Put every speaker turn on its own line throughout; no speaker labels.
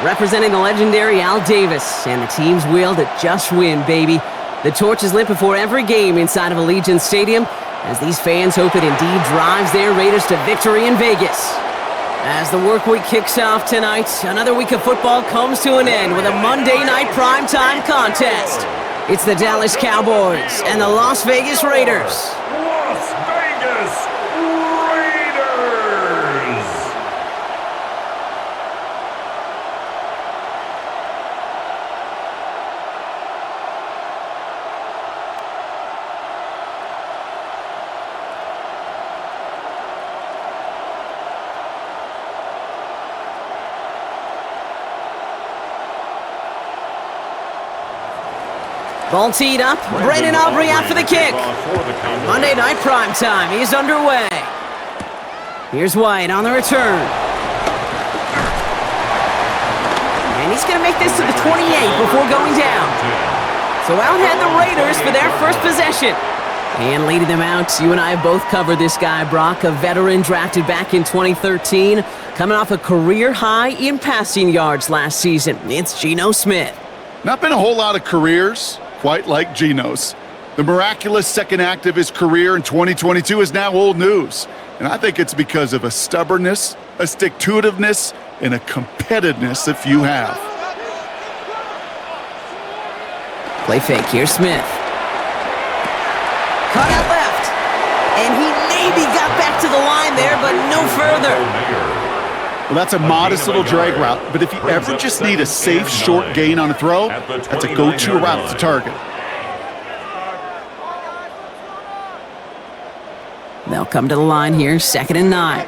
representing the legendary Al Davis, and the team's will to just win, baby. The torch is lit before every game inside of Allegiant Stadium, as these fans hope it indeed drives their Raiders to victory in Vegas. As the work week kicks off tonight, another week of football comes to an end with a Monday night primetime contest. It's the Dallas Cowboys and the Las Vegas Raiders.
Las Vegas Raiders!
Ball teed up, Brandon Aubrey out for the kick. Monday night primetime is underway. Here's White on the return. And he's going to make this to the 28 before going down. So out head the Raiders for their first possession. And leading them out, you and I have both covered this guy, Brock, a veteran drafted back in 2013, coming off a career high in passing yards last season. It's Geno Smith.
Not been a whole lot of careers quite like Geno's. The miraculous second act of his career in 2022 is now old news. And I think it's because of a stubbornness, a stick-to-itiveness, and a competitiveness that few have.
Play fake, here's Smith. Caught out left. And he maybe got back to the line there, but no further.
Well, that's a modest little drag route, but if you ever just need a safe, short gain on a throw, that's a go-to route to target.
They'll come to the line here, 2nd and 9.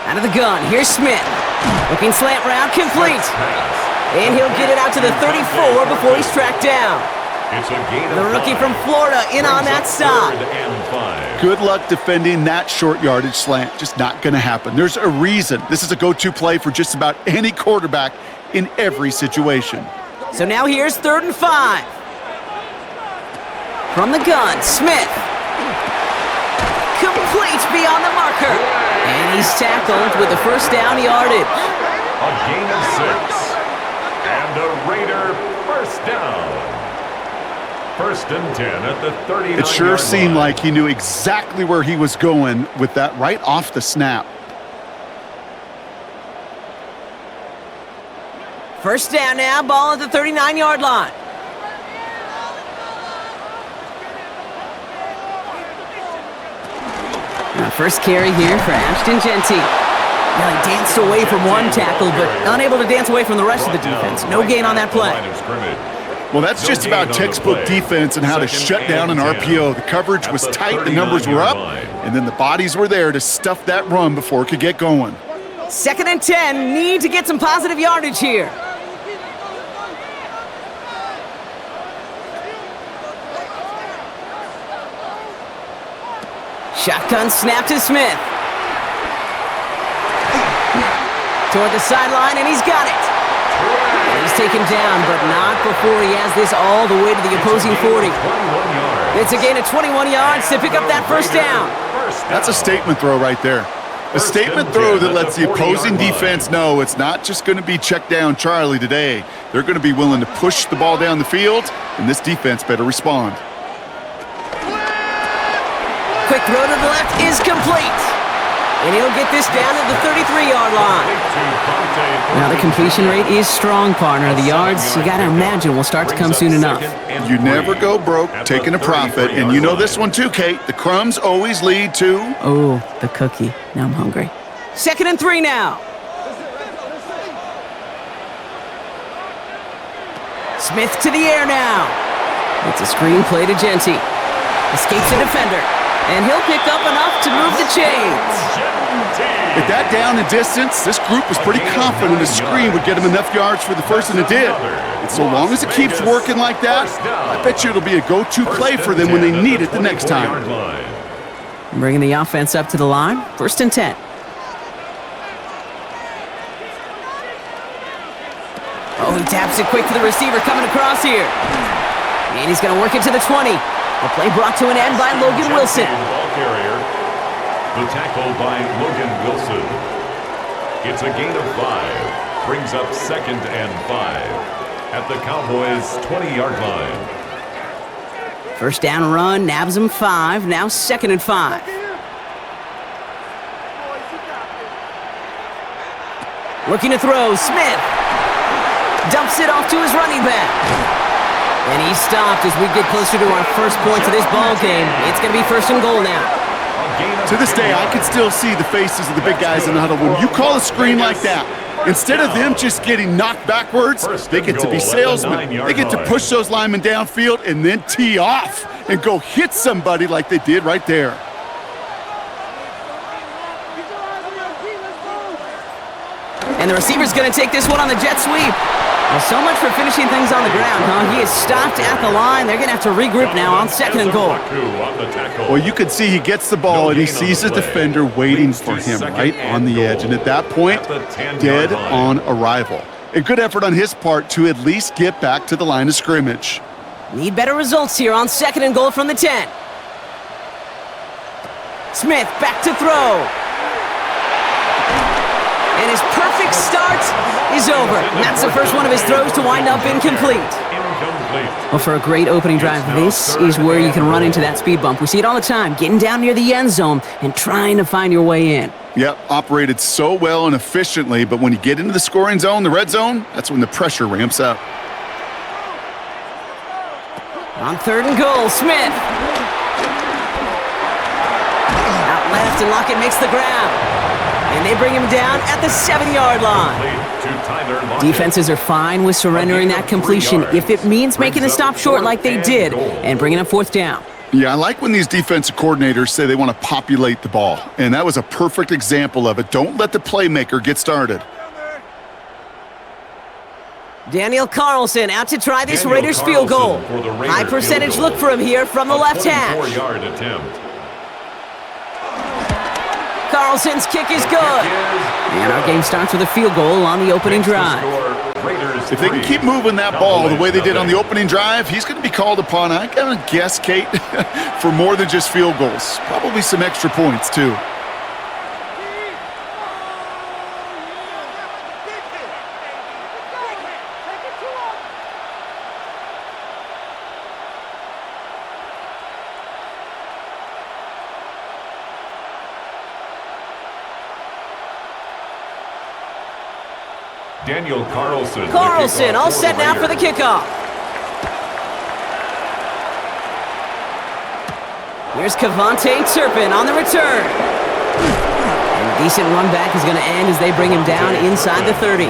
Out of the gun, here's Smith. Looking slant route, complete. And he'll get it out to the 34 before he's tracked down.
It's a gain of
the rookie
5.
from Florida in on that stop.
Good luck defending that short yardage slant. Just not going to happen. There's a reason. This is a go-to play for just about any quarterback in every situation.
So now here's 3rd and 5. From the gun, Smith. Complete beyond the marker. And he's tackled with the first down yardage.
A gain of 6. And a Raider first down. 1st and 10 at the 39-yard line.
It sure seemed like he knew exactly where he was going with that right off the snap.
First down now, ball at the 39-yard line. Now first carry here for Ashton Genty. Now he danced away from one tackle, but unable to dance away from the rest of the defense. No gain on that play.
Well, that's just about textbook defense and how to shut down an RPO. The coverage was tight, the numbers were up, and then the bodies were there to stuff that run before it could get going.
2nd and 10, need to get some positive yardage here. Shotgun snap to Smith. Toward the sideline, and he's got it. He's taken down, but not before he has this all the way to the opposing 40. It's a gain of 21 yards to pick up that first down.
That's a statement throw right there. A statement throw that lets the opposing defense know it's not just going to be check down Charlie today. They're going to be willing to push the ball down the field, and this defense better respond.
Quick throw to the left is complete. And he'll get this down at the 33-yard line. Now the completion rate is strong, partner. The yards, you got to imagine, will start to come soon enough.
You never go broke taking a profit, and you know this one too, Kate. The crumbs always lead to...
Oh, the cookie. Now I'm hungry. 2nd and 3 now. Smith to the air now. It's a screen play to Genty. Escapes the defender. And he'll pick up enough to move the chains.
With that down and distance, this group was pretty confident the screen would get him enough yards for the first, and it did. And so long as it keeps working like that, I bet you it'll be a go-to play for them when they need it the next time.
Bringing the offense up to the line, 1st and 10. Oh, he taps it quick to the receiver coming across here. And he's going to work it to the 20. The play brought to an end by Logan Wilson.
The tackle by Logan Wilson. It's a gain of 5. Brings up 2nd and 5 at the Cowboys' 20-yard line.
First down run, nabs him 5, now 2nd and 5. Looking to throw, Smith. Dumps it off to his running back. And he's stopped as we get closer to our first points of this ball game. It's going to be 1st and goal now.
To this day, I can still see the faces of the big guys in the huddle. When you call a screen like that, instead of them just getting knocked backwards, they get to be salesmen. They get to push those linemen downfield and then tee off and go hit somebody like they did right there.
And the receiver's going to take this one on the jet sweep. Well, so much for finishing things on the ground, huh? He is stopped at the line. They're going to have to regroup now on 2nd and goal.
Well, you can see he gets the ball and he sees the defender waiting for him right on the edge. And at that point, dead on arrival. A good effort on his part to at least get back to the line of scrimmage.
Need better results here on 2nd and goal from the 10. Smith back to throw. And his perfect start is over. That's the first one of his throws to wind up incomplete. Well, for a great opening drive, this is where you can run into that speed bump. We see it all the time, getting down near the end zone and trying to find your way in.
Yep, operated so well and efficiently, but when you get into the scoring zone, the red zone, that's when the pressure ramps up.
On 3rd and goal, Smith. Out left, and Lockett makes the grab. And they bring him down at the 7-yard line. Defenses are fine with surrendering that completion if it means making the stop short like they did and bringing up 4th down.
Yeah, I like when these defensive coordinators say they want to populate the ball, and that was a perfect example of it. Don't let the playmaker get started.
Daniel Carlson out to try this Raiders field goal. High percentage look for him here from the left hash. Carlson's kick is good. And our game starts with a field goal on the opening drive.
If they can keep moving that ball the way they did on the opening drive, he's going to be called upon, I gotta guess, Kate, for more than just field goals. Probably some extra points, too.
Daniel Carlson.
Carlson all set now for the kickoff. Here's Kevontae Turpin on the return. And a decent run back is going to end as they bring him down inside the 30.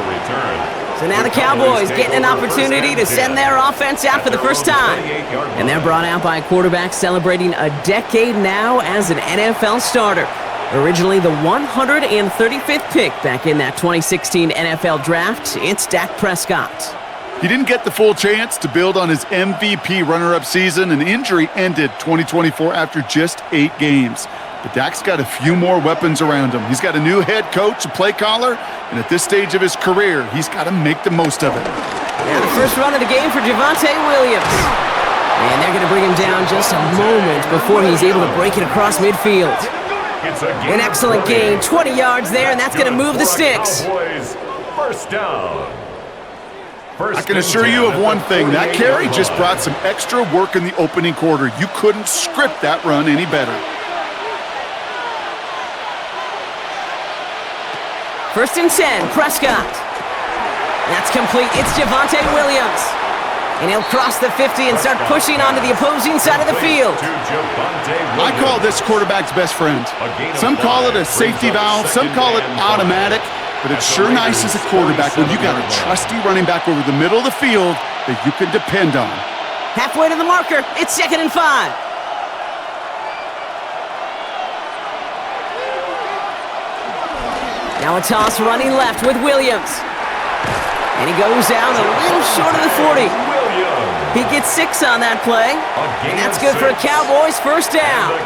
So now the Cowboys getting an opportunity to send their offense out for the first time. And they're brought out by a quarterback celebrating a decade now as an NFL starter. Originally the 135th pick back in that 2016 NFL Draft, it's Dak Prescott.
He didn't get the full chance to build on his MVP runner-up season. An injury ended 2024 after just 8 games. But Dak's got a few more weapons around him. He's got a new head coach, a play caller, and at this stage of his career, he's got to make the most of it.
Now the first run of the game for Javonte Williams. And they're going to bring him down just a moment before he's able to break it across midfield. An excellent gain, 20 yards there, and that's going to move the sticks.
First down.
I can assure you of one thing, that carry just brought some extra work in the opening quarter. You couldn't script that run any better.
1st and 10, Prescott. That's complete, it's Javonte Williams. And he'll cross the 50 and start pushing onto the opposing side of the field.
I call this quarterback's best friend. Some call it a safety valve, some call it automatic, but it's sure nice as a quarterback when you got a trusty running back over the middle of the field that you can depend on.
Halfway to the marker, it's 2nd and 5. Now a toss running left with Williams. And he goes down a little short of the 40. He gets 6 on that play, and that's good for a Cowboys first down.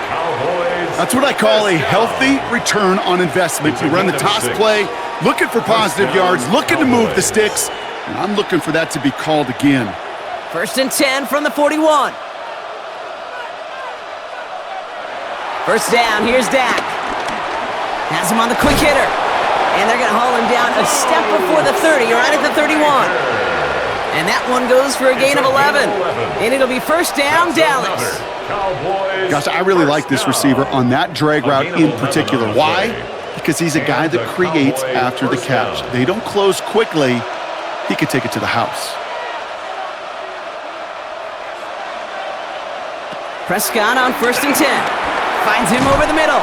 That's what I call a healthy return on investment. You run the toss play, looking for positive yards, looking to move the sticks, and I'm looking for that to be called again.
1st and 10 from the 41. First down, here's Dak. Has him on the quick hitter. And they're going to haul him down a step before the 30, right at the 31. And that one goes for a gain of 11. And it'll be first down, Dallas.
Gosh, I really like this receiver on that drag route in particular. Why? Because he's a guy that creates after the catch. They don't close quickly. He could take it to the house.
Prescott on 1st and 10. Finds him over the middle.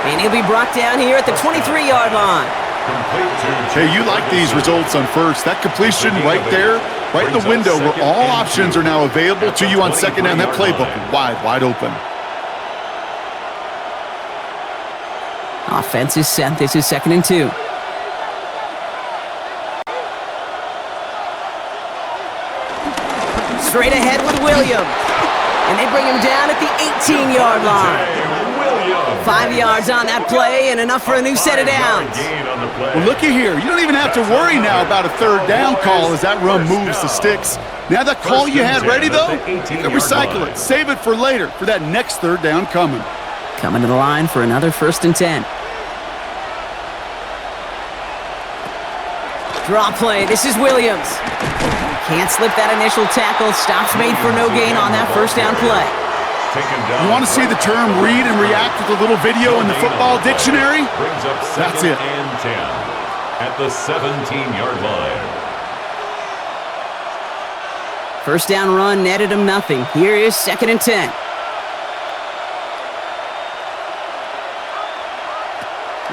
And he'll be brought down here at the 23-yard line.
Hey, you like these results on first. That completion right there, right in the window where all options are now available to you on second down. That playbook wide open.
Offense is set. This is 2nd and 2. Straight ahead with Williams. And they bring him down at the 18-yard line. 5 yards on that play and enough for a new set of downs.
Well, looky here. You don't even have to worry now about a third down call as that run moves the sticks. Now that call you had ready, though, you can recycle it. Save it for later for that next third down coming.
Coming to the line for another 1st and 10. Draw play. This is Williams. Can't slip that initial tackle. Stops made for no gain on that first down play.
You want to see the term read and react with a little video in the football dictionary? That's it.
And 10 at the 17-yard line.
First down run netted him nothing. Here is 2nd and 10.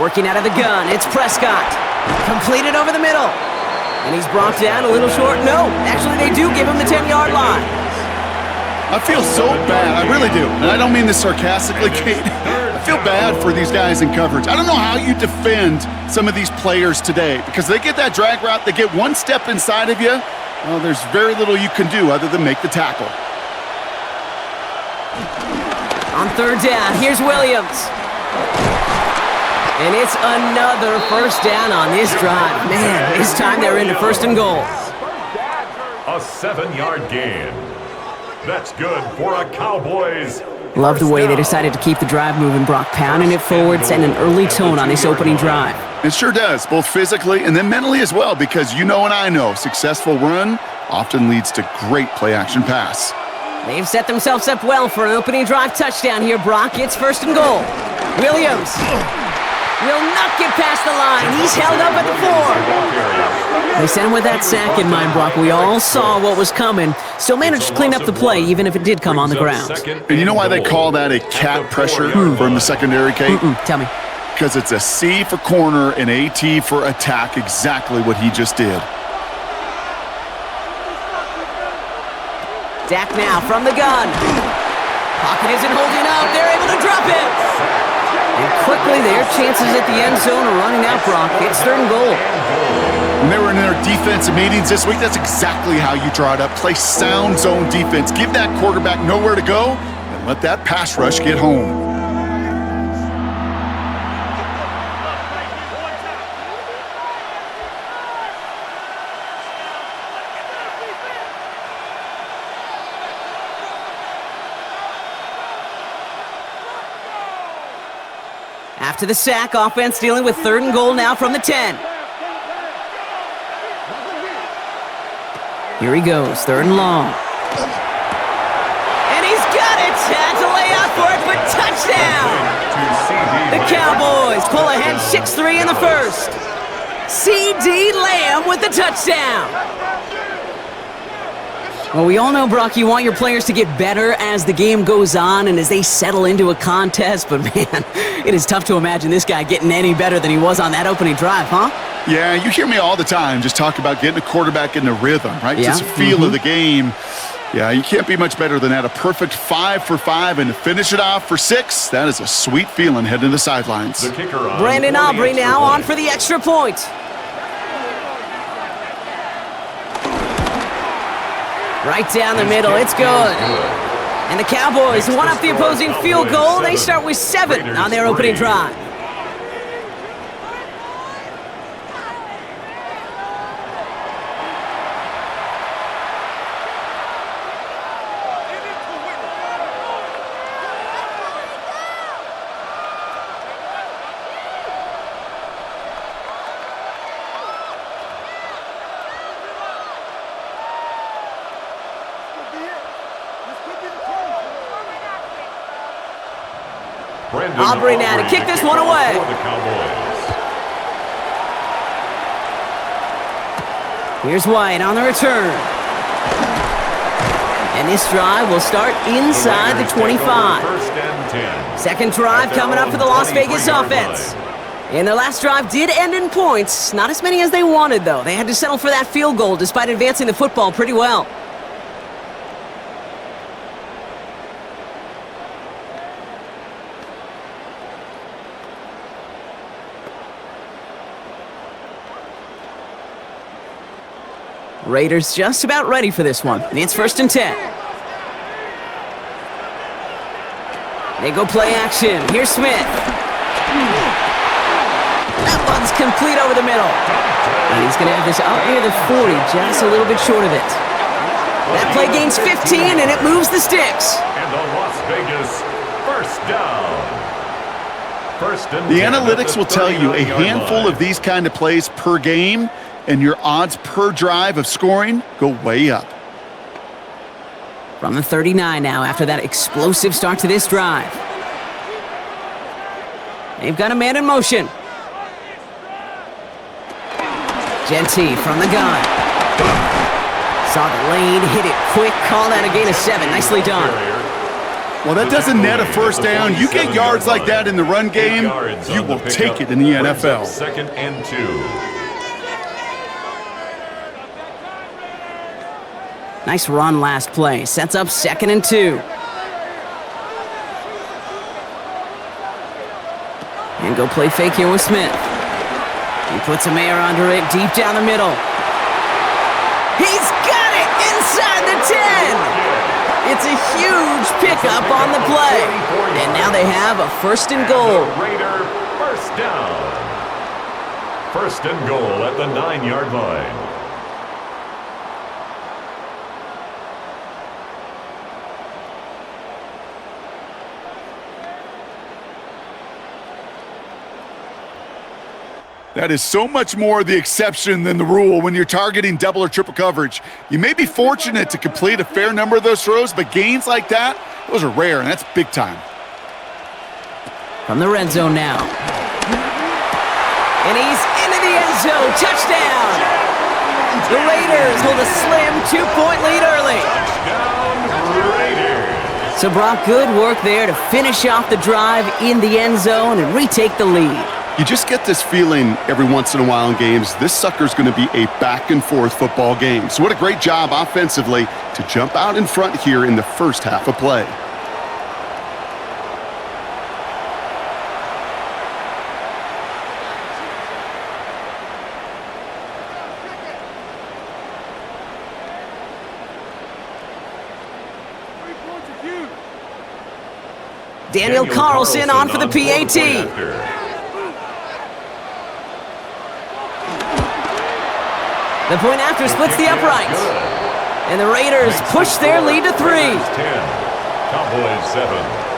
Working out of the gun, it's Prescott. Completed over the middle. And he's brought down a little short. No, actually they do give him the 10-yard line.
I feel so bad, I really do. And I don't mean this sarcastically, Kate. I feel bad for these guys in coverage. I don't know how you defend some of these players today because they get that drag route, they get one step inside of you. Well, there's very little you can do other than make the tackle.
On 3rd down, here's Williams. And it's another first down on this drive. Man, this time they're into 1st and goal.
A 7-yard gain. That's good for a Cowboys.
Love the way they decided to keep the drive moving, Brock, pounding it forward, setting an early tone on this opening drive.
It sure does, both physically and then mentally as well, because you know and I know, successful run often leads to great play-action pass.
They've set themselves up well for an opening drive touchdown here, Brock. It's 1st and goal. Williams will not get past the line. He's held up at the 4. They sent him with that sack in mind, Brock. We all saw what was coming. Still managed to clean up the play, even if it did come on the ground.
And you know why they call that a cat pressure from the secondary, Kate?
Tell me.
Because it's a C for corner and a T for attack, exactly what he just did.
Dak now from the gun. Pocket isn't holding up. They're able to drop it. And quickly, their chances at the end zone are running out, Brock. It's 3rd and goal.
When they were in their defensive meetings this week, that's exactly how you draw it up. Play sound zone defense. Give that quarterback nowhere to go and let that pass rush get home.
After the sack, offense dealing with 3rd and goal now from the 10. Here he goes, 3rd and long. And he's got it! Had to lay out for it, but touchdown! The Cowboys pull ahead 6-3 in the first. C.D. Lamb with the touchdown. Well, we all know, Brock, you want your players to get better as the game goes on and as they settle into a contest, but man, it is tough to imagine this guy getting any better than he was on that opening drive, huh?
Yeah, you hear me all the time just talk about getting a quarterback in the rhythm, right?
Yeah.
Just the feel of the game. Yeah, you can't be much better than that. A perfect 5 for 5, and to finish it off for 6, that is a sweet feeling heading to the sidelines.
The kicker on
Brandon Aubrey now on for the extra point. Right down the middle, it's good. And the Cowboys one up the opposing field goal. They start with 7 on their opening drive. Aubrey now to kick this one away.
For the Cowboys.
Here's White on the return. And this drive will start inside the 25.
First and 10.
Second drive coming up for the Las Vegas offense. And their last drive did end in points. Not as many as they wanted, though. They had to settle for that field goal despite advancing the football pretty well. Raiders just about ready for this one. It's first and 10. They go play action. Here's Smith. That one's complete over the middle. And he's going to have this up near the 40, just a little bit short of it. That play gains 15, and it moves the sticks.
And the Las Vegas first down. First and
The
10
analytics will tell you a
39-yard
handful
line.
of these kind of plays per game, and your odds per drive of scoring go way up.
From the 39 now after that explosive start to this drive. They've got a man in motion. Genty from the gun. Saw the lane, hit it quick, call that a gain of 7. Nicely done.
Well, that doesn't net a first down. You get yards like that in the run game, you will take it in the NFL.
Second and 2.
Nice run last play. Sets up second and 2. And go play fake here with Smith. He puts a Mayer under it, deep down the middle. He's got it inside the 10. It's a huge pickup on the play. And now they have a first and goal.
Raider first down. First and goal at the 9-yard line.
That is so much more the exception than the rule when you're targeting double or triple coverage. You may be fortunate to complete a fair number of those throws, but gains like that, those are rare, and that's big time.
From the red zone now. And he's into the end zone. Touchdown! The Raiders hold a slim 2-point lead early.
Touchdown, Raiders.
So Brock, good work there to finish off the drive in the end zone and retake the lead.
You just get this feeling every once in a while in games, this sucker's going to be a back-and-forth football game. So what a great job offensively to jump out in front here in the first half of play.
Daniel Carlson on for the PAT. The point after splits the uprights. And the Raiders push their lead to 3.
10, Cowboys 7.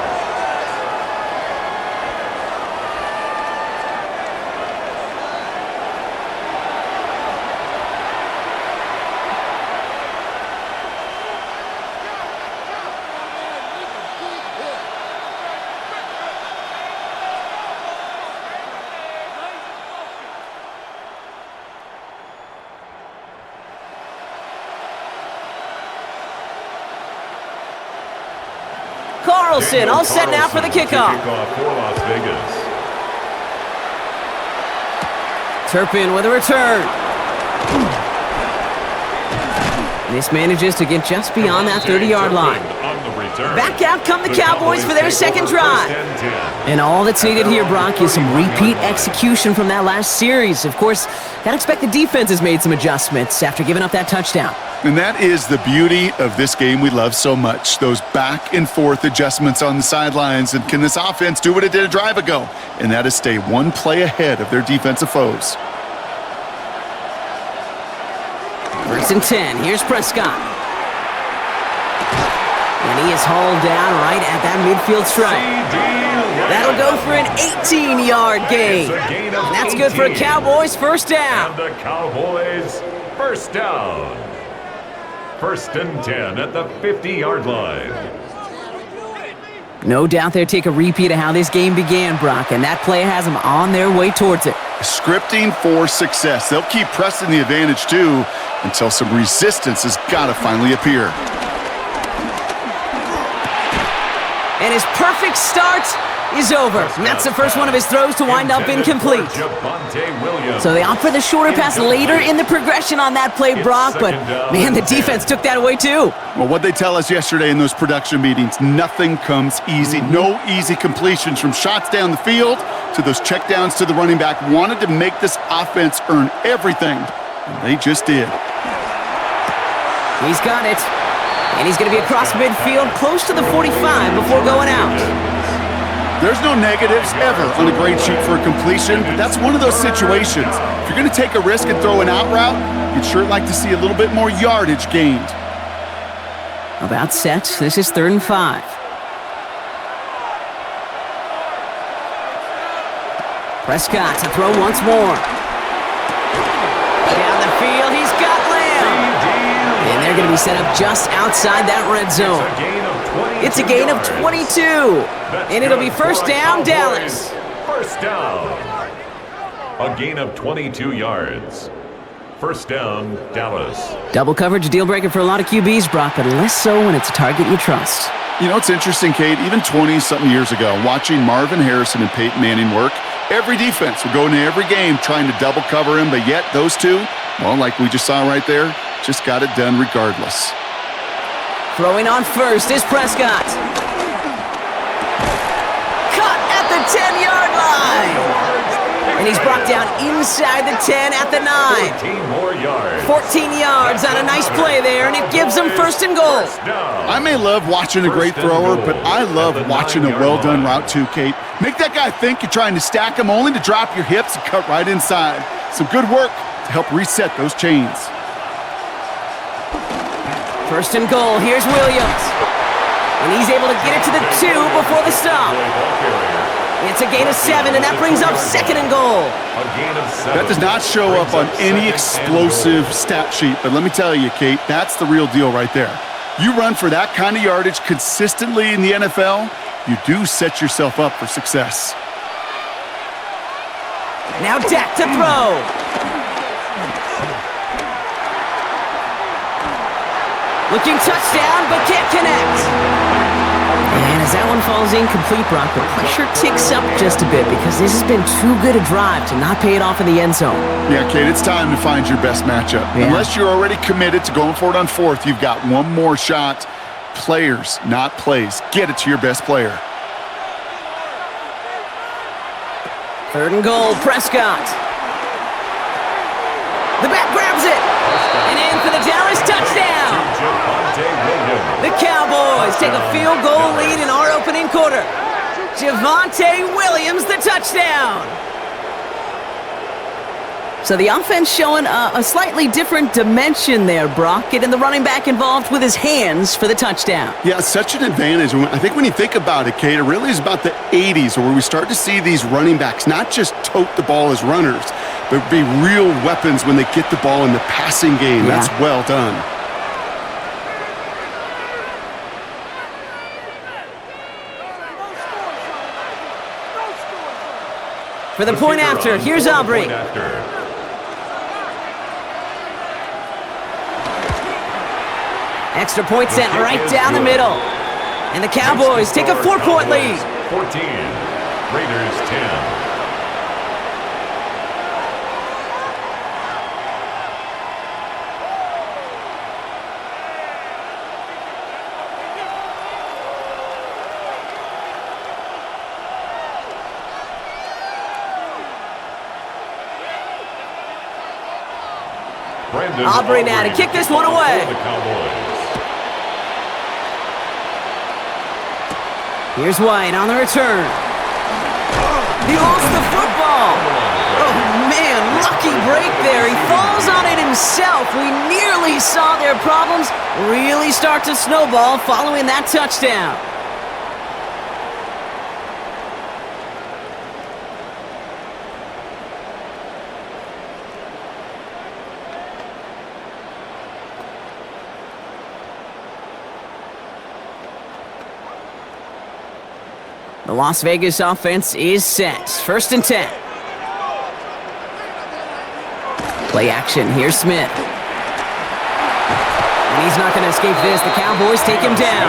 Carlson all set now for the kickoff.
Kickoff for Las Vegas.
Turpin with a return. This manages to get just beyond that 30-yard line. Back out come the Cowboys for their second drive. And all that's needed here, Brock, is some repeat execution from that last series. Of course, gotta expect the defense has made some adjustments after giving up that touchdown.
And that is the beauty of this game we love so much, those back-and-forth adjustments on the sidelines. And can this offense do what it did a drive ago? And that is stay one play ahead of their defensive foes.
First and 10. Here's Prescott. And he is hauled down right at that midfield stripe. That'll go for an 18-yard gain. And that's good for a Cowboys first down.
And the Cowboys first down. First and 10 at the 50-yard line.
No doubt they'll take a repeat of how this game began, Brock, and that play has them on their way towards it.
Scripting for success. They'll keep pressing the advantage, too, until some resistance has got to finally appear.
And his perfect start is over. And that's the first one of his throws to wind up incomplete. So they opt for the shorter pass later in the progression on that play, Brock, but man, the defense took that away too.
Well, what they tell us yesterday in those production meetings, nothing comes easy. No easy completions from shots down the field to those checkdowns to the running back. Wanted to make this offense earn everything, and they just did.
He's got it. And he's going to be across midfield, close to the 45 before going out.
There's no negatives ever on a grade sheet for a completion, but that's one of those situations. If you're going to take a risk and throw an out route, you'd sure like to see a little bit more yardage gained.
About set. This is 3rd and 5. Prescott to throw once more. Down the field, he's got Lamb. And they're going to be set up just outside that red zone. It's a gain of 22. And it'll be first down, Dallas.
First down. A gain of 22 yards. First down, Dallas.
Double coverage, a deal breaker for a lot of QBs, Brock, but less so when it's a target you trust.
You know, it's interesting, Kate, even 20-something years ago, watching Marvin Harrison and Peyton Manning work, every defense would go into every game trying to double cover him, but yet those two, well, like we just saw right there, just got it done regardless.
Throwing on first is Prescott. Caught at the 10-yard line. And he's brought down inside the 10 at the 9.
14 more yards.
14 yards on a nice play there, and it gives them first and goal.
I may love watching a great thrower, but I love watching a well-done route too, Kate. Make that guy think you're trying to stack him only to drop your hips and cut right inside. Some good work to help reset those chains.
First and goal, here's Williams. And he's able to get it to the 2 before the stop. It's a gain of 7, and that brings up 2nd and goal.
That does not show up on any explosive stat sheet, but let me tell you, Kate, that's the real deal right there. You run for that kind of yardage consistently in the NFL, you do set yourself up for success.
Now Dak to throw. Looking touchdown, but can't connect. And as that one falls incomplete, Brock, the pressure ticks up just a bit because this has been too good a drive to not pay it off in the end zone.
Yeah, Kate, it's time to find your best matchup. Yeah. Unless you're already committed to going for it on 4th, you've got one more shot. Players, not plays. Get it to your best player.
3rd and goal, Prescott. The back grabs it. And in for the Dallas touchdown. The Cowboys take a field goal lead in our opening quarter. Javonte Williams, the touchdown. So the offense showing a slightly different dimension there, Brock, getting the running back involved with his hands for the touchdown.
Yeah, such an advantage. I think when you think about it, Kate, it really is about the 80s where we start to see these running backs not just tote the ball as runners, but be real weapons when they get the ball in the passing game. Yeah. That's well done.
For the point after, here's Aubrey. Extra point sent right down the middle. And the Cowboys take a 4-point lead.
14, Raiders 10.
Aubrey now to kick this one away. Here's White on the return. He lost the football. Oh, man, lucky break there. He falls on it himself. We nearly saw their problems really start to snowball following that touchdown. The Las Vegas offense is set. 1st and 10. Play action. Here's Smith. And he's not going to escape this. The Cowboys take him down.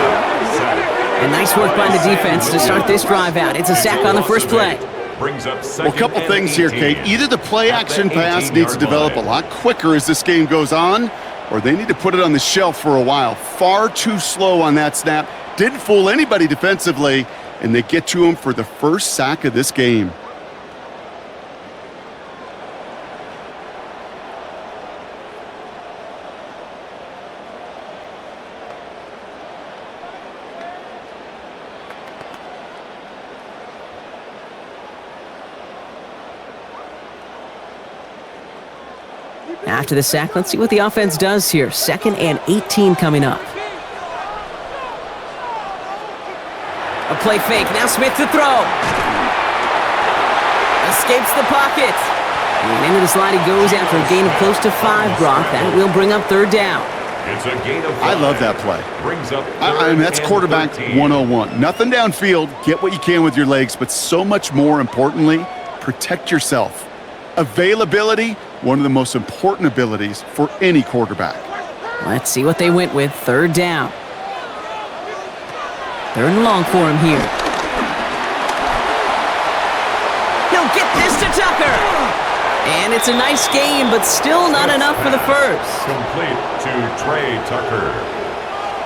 And nice work by the defense to start this drive out. It's a sack on the first play.
Well, a couple things here, Kate. Either the play action pass needs to develop a lot quicker as this game goes on, or they need to put it on the shelf for a while. Far too slow on that snap. Didn't fool anybody defensively, and they get to him for the first sack of this game.
After the sack, let's see what the offense does here. 2nd and 18 coming up. A play fake. Now Smith to throw. Escapes the pocket. And into the slide he goes after a gain of close to 5, Brock. That will bring up 3rd down.
It's a gain of 5.
I love that play.
Brings up
I mean, that's quarterback 101. Nothing downfield. Get what you can with your legs, but so much more importantly, protect yourself. Availability, one of the most important abilities for any quarterback.
Let's see what they went with. 3rd down. 3rd and long for him here. He'll get this to Tucker. And it's a nice game, but still not enough for the first.
Complete to Trey Tucker.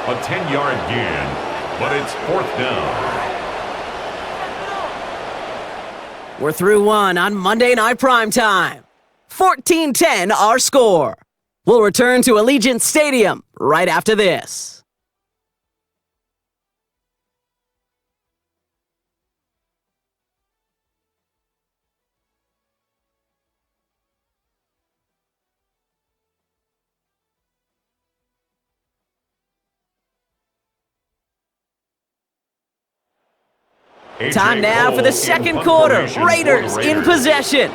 A 10-yard gain, but it's 4th down.
We're through one on Monday Night Primetime. 14-10 our score. We'll return to Allegiant Stadium right after this. Time now for the 2nd quarter. Raiders in possession.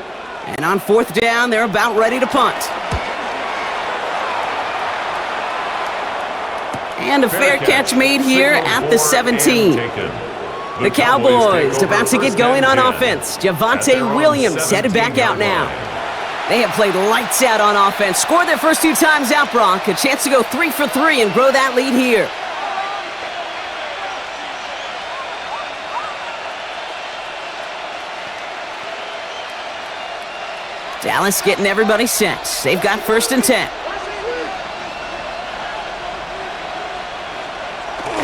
And on 4th down, they're about ready to punt. And a fair catch made here at the 17. The Cowboys about to get going on offense. Javonte Williams headed back out now. They have played lights out on offense. Scored their first 2 times out, Brock. A chance to go 3 for 3 and grow that lead here. Dallas getting everybody set. They've got 1st and 10.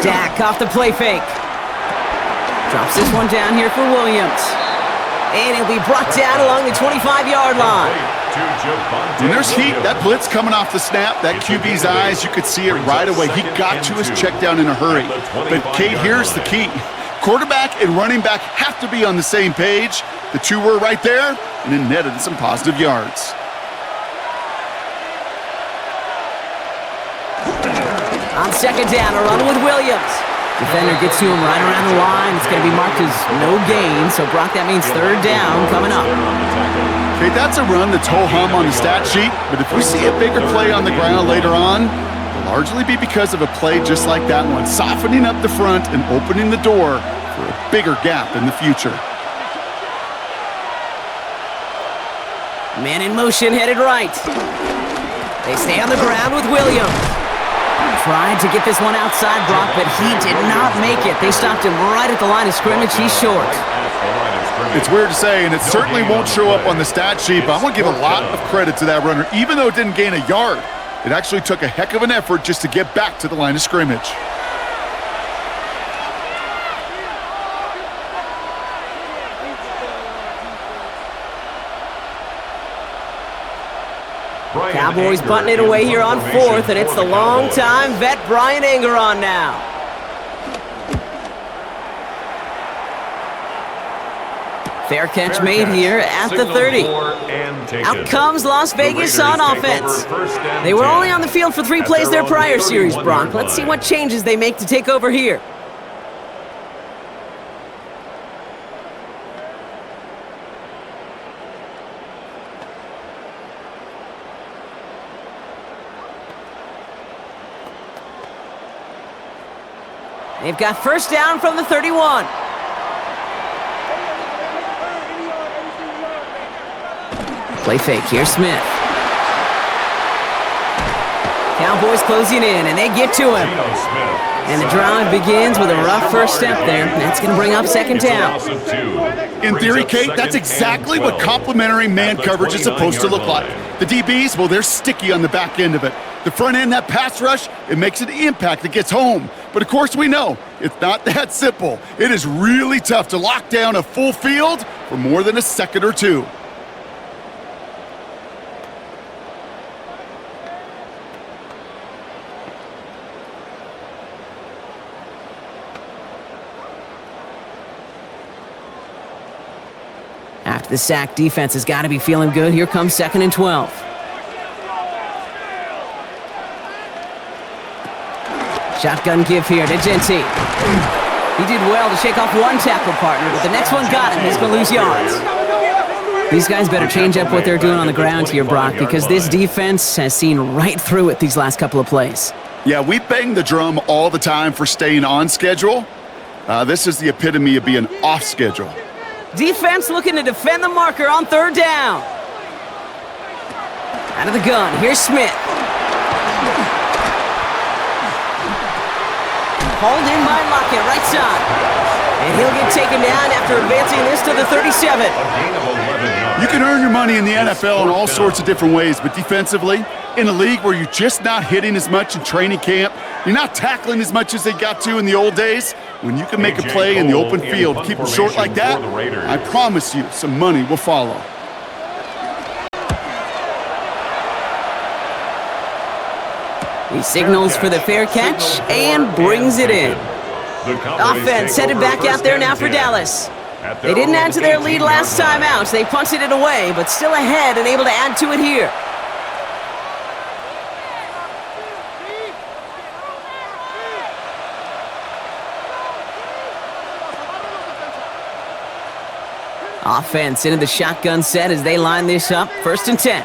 Dak off the play fake. Drops this one down here for Williams. And he'll be brought down along the 25-yard line.
When there's heat, that blitz coming off the snap, that QB's eyes, you could see it right away. He got to his check down in a hurry. But, Kate, here's the key. Quarterback and running back have to be on the same page. The 2 were right there, and it netted some positive yards.
On 2nd down, a run with Williams. Defender gets to him right around the line. It's going to be marked as no gain, so Brock, that means 3rd down coming up.
Okay, that's a run that's ho-hum on the stat sheet, but if we see a bigger play on the ground later on, it'll largely be because of a play just like that one, softening up the front and opening the door for a bigger gap in the future.
Man in motion, headed right. They stay on the ground with Williams. Tried to get this one outside, Brock, but he did not make it. They stopped him right at the line of scrimmage. He's short.
It's weird to say, and it certainly won't show up on the stat sheet, but I want to give a lot of credit to that runner. Even though it didn't gain a yard, it actually took a heck of an effort just to get back to the line of scrimmage.
Cowboys butting it away here on 4th, and it's the long-time vet Brian Anger on now. Fair catch made here at the 30. Out comes Las Vegas on offense. They were only on the field for 3 plays their prior series, Brock. Let's see what changes they make to take over here. They've got 1st down from the 31. Play fake. Here's Smith. Cowboys closing in, and they get to him. And the drive begins with a rough first step there. That's going to bring up second down.
In theory, Kate, that's exactly what complementary man coverage is supposed to look like. The DBs, well, they're sticky on the back end of it. The front end, that pass rush, it makes an impact that gets home. But of course we know, it's not that simple. It is really tough to lock down a full field for more than a second or two.
After the sack, defense has got to be feeling good. Here comes 2nd and 12. Shotgun give here to Genti. He did well to shake off one tackle partner, but the next one got him. He's going to lose yards. These guys better change up what they're doing on the ground here, Brock, because this defense has seen right through it these last couple of plays.
Yeah, we bang the drum all the time for staying on schedule. This is the epitome of being off schedule.
Defense looking to defend the marker on 3rd down. Out of the gun, here's Smith. Hauled in by Lockett, right side. And he'll get taken down after advancing this to the 37.
You can earn your money in the NFL in all sorts of different ways, but defensively, in a league where you're just not hitting as much in training camp, you're not tackling as much as they got to in the old days, when you can make a play in the open field, keep it short like that, I promise you some money will follow.
He signals for the fair catch and brings it in. Offense headed back out there now for Dallas. They didn't add to their lead last time out. They punted it away, but still ahead and able to add to it here. Offense into the shotgun set as they line this up. 1st and 10.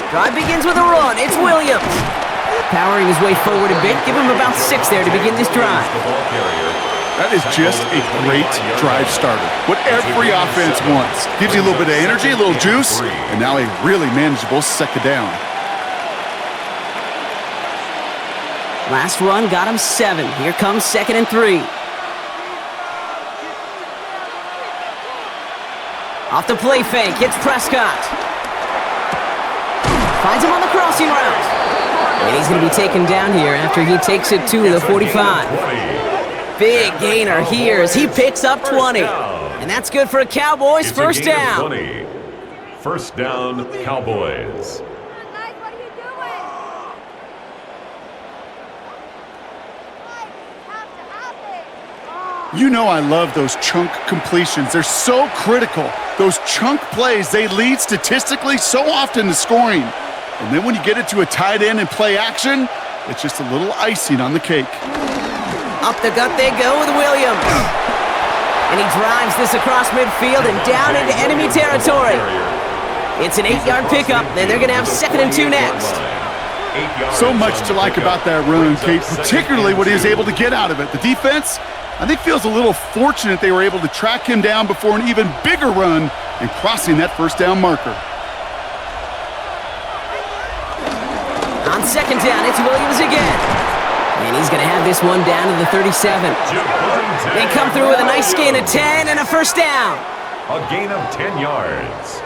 Drive begins with a run. It's Williams. Powering his way forward a bit. Give him about 6 there to begin this drive.
That is just a great drive starter. What every offense wants. Gives you a little bit of energy, a little juice, and now a really manageable second down.
Last run got him 7. Here comes 2nd and 3. Off the play fake, it's Prescott. Finds him on the crossing route. And he's going to be taken down here after he takes it to the 45. Big gainer here as he picks up 20. And that's good for a Cowboys first down.
1st down, Cowboys.
You know I love those chunk completions. They're so critical. Those chunk plays, they lead statistically so often to scoring. And then when you get it to a tight end and play action, it's just a little icing on the cake.
Up the gut they go with Williams. And he drives this across midfield and down into enemy territory. It's an 8-yard pickup, and they're going to have 2nd and 2 next.
So much to like about that run, Kate, particularly what he was able to get out of it. The defense, I think, feels a little fortunate they were able to track him down before an even bigger run and crossing that 1st down marker.
On 2nd down, it's Williams again. And he's going to have this one down to the 37. They come through with a nice gain of 10 and a 1st down.
A gain of 10 yards.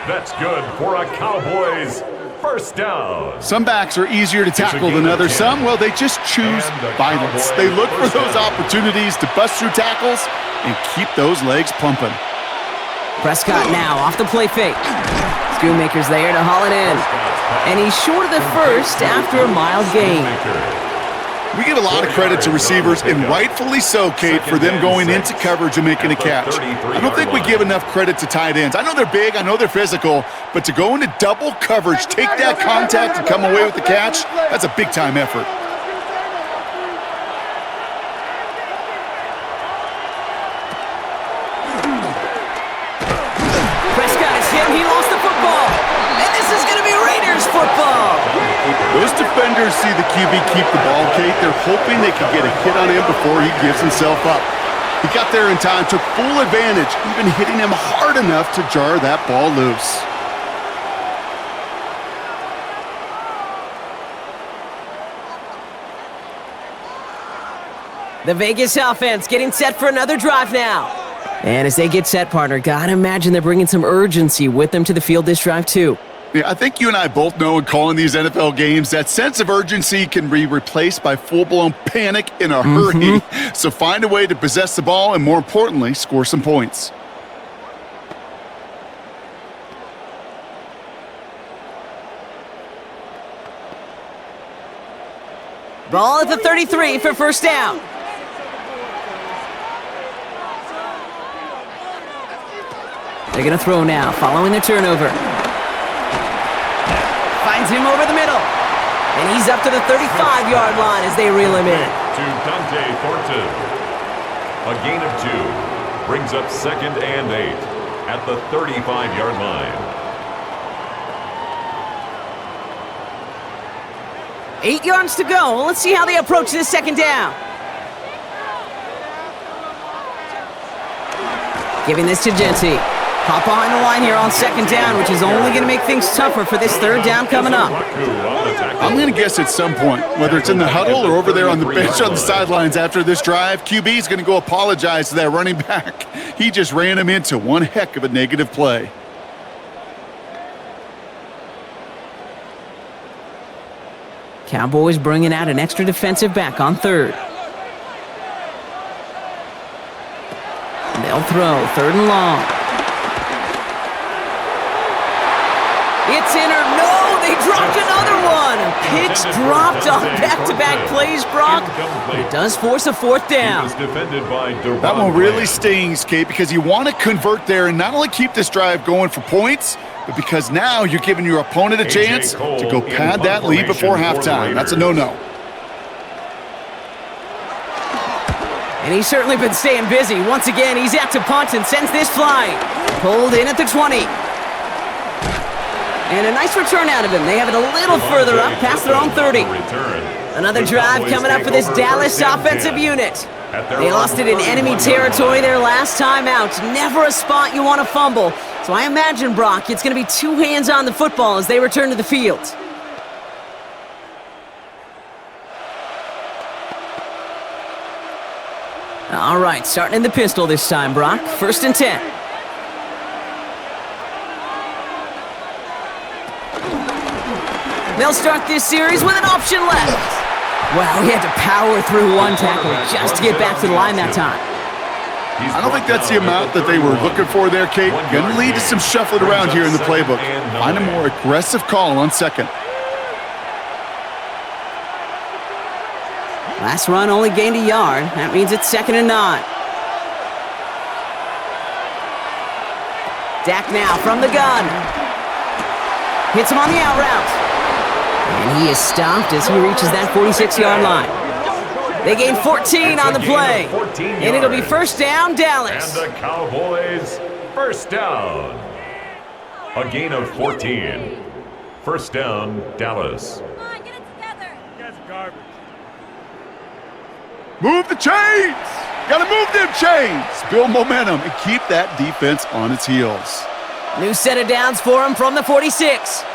That's good for a Cowboys 1st down.
Some backs are easier to tackle than others. Some, well, they just choose violence. They look for those opportunities to bust through tackles and keep those legs pumping.
Prescott now off the play fake. Schoonmaker's there to haul it in. And he's short of the 1st after a mild gain.
We give a lot of credit to receivers, and rightfully so, Kate, for them going into coverage and making a catch. I don't think we give enough credit to tight ends. I know they're big, I know they're physical, but to go into double coverage, take that contact, and come away with the catch, that's a big-time effort.
Prescott is hit, and he lost the football. And this is going to be Raiders football.
Those defenders see the QB keep the ball, Kate. They're hoping they can get a hit on him before he gives himself up. He got there in time, took full advantage, even hitting him hard enough to jar that ball loose.
The Vegas offense getting set for another drive now. And as they get set, partner, gotta imagine they're bringing some urgency with them to the field this drive, too.
Yeah, I think you and I both know in calling these NFL games that sense of urgency can be replaced by full-blown panic in a hurry. So find a way to possess the ball and, more importantly, score some points.
Ball at the 33 for first down. They're going to throw now, following the turnover. Finds him over the middle. And he's up to the 35-yard line as they reel him in.
To Dante Thornton. A gain of 2. Brings up 2nd and 8 at the 35-yard line.
8 yards to go. Let's see how they approach this second down. Giving this to Genty. Hop behind the line here on second down, which is only going to make things tougher for this third down coming up.
I'm going to guess at some point, whether it's in the huddle or over there on the bench on the sidelines after this drive, QB is going to go apologize to that running back. He just ran him into one heck of a negative play.
Cowboys bringing out an extra defensive back on third. They'll throw, 3rd and long. It's in or no, they dropped another one. Pitch dropped on back-to-back plays, Brock. It does force a 4th down.
That one really stings, Kate, because you want to convert there and not only keep this drive going for points, but because now you're giving your opponent a chance to go pad that lead before halftime. That's a no-no.
And he's certainly been staying busy. Once again, he's out to punt and sends this flying. Pulled in at the 20. And a nice return out of him. They have it a little further up past their own 30. Another drive coming up for this Dallas offensive unit. They lost it in enemy territory their last time out. Never a spot you want to fumble. So I imagine, Brock, it's going to be 2 hands on the football as they return to the field. All right, starting in the pistol this time, Brock. 1st and 10. They'll start this series with an option left. Wow, he had to power through one tackle just to get back to the line that time.
I don't think that's the amount that they were looking for there, Kate. Going to lead to some shuffling around here in the playbook. Find a more aggressive call on 2nd.
Last run only gained a yard. That means it's 2nd and 9. Dak now from the gun. Hits him on the out route. And he is stopped as he reaches that 46-yard line. They gain 14 on the play. And it'll be first down, Dallas.
And the Cowboys, first down. A gain of 14. First down, Dallas.
Come on, get it together. You guys are garbage.
Move the chains! Got to move them chains! Build momentum and keep that defense on its heels.
New set of downs for him from the 46.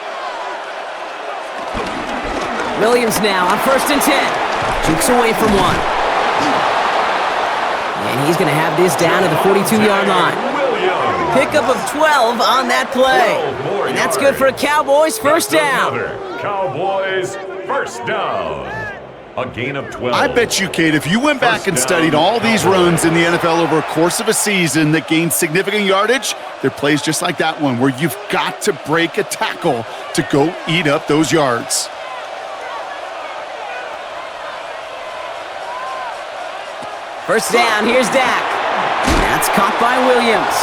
Williams now on 1st and 10. Jukes away from one. And he's going to have this down to the 42-yard line. Pickup of 12 on that play. And that's good for a Cowboys first down.
Cowboys first down. A gain of 12.
I bet you, Kate, if you went back and studied all these runs in the NFL over a course of a season that gained significant yardage, they're plays just like that one where you've got to break a tackle to go eat up those yards.
First down, here's Dak. That's caught by Williams.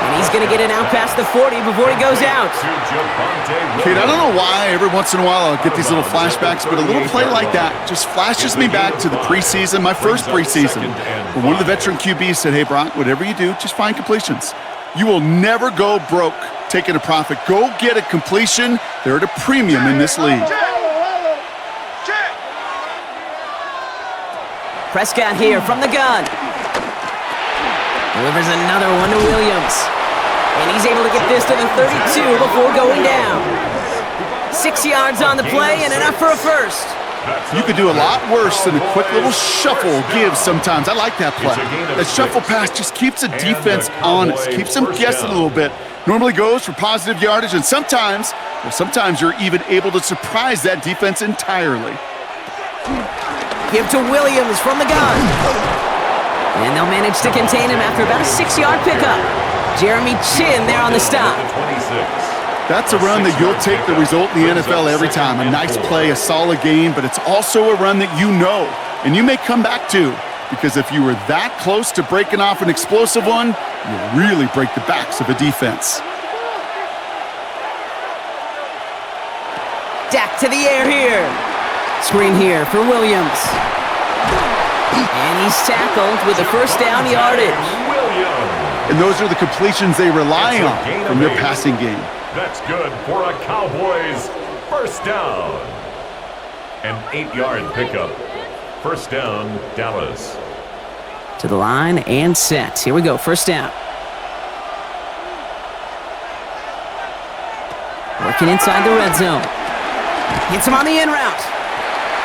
And he's going to get it out past the 40 before he goes out.
Kate, I don't know why every once in a while I'll get these little flashbacks, but a little play like that just flashes me back to the preseason, my first preseason, where one of the veteran QBs said, hey, Brock, whatever you do, just find completions. You will never go broke taking a profit. Go get a completion. They're at a premium in this league.
Prescott here from the gun. Delivers another one to Williams. And he's able to get this to the 32 before going down. 6 yards on the play and enough for a first.
You could do a lot worse than a quick little shuffle give sometimes. I like that play. That shuffle pass just keeps the defense honest, keeps them guessing a little bit. Normally goes for positive yardage, and sometimes you're even able to surprise that defense entirely.
Give to Williams from the gun. And they'll manage to contain him after about a 6-yard pickup. Jeremy Chin there on the stop.
That's a run that you'll take the result in the NFL every time. A nice play, a solid game, but it's also a run that you know, and you may come back to, because if you were that close to breaking off an explosive one, you really break the backs of a defense.
Dak to the air here. Screen here for Williams. And he's tackled with a first down yardage.
And those are the completions they rely on from their passing game.
That's good for a Cowboys first down. An 8-yard pickup. First down, Dallas.
To the line and set. Here we go, first down. Working inside the red zone. Hits him on the in route.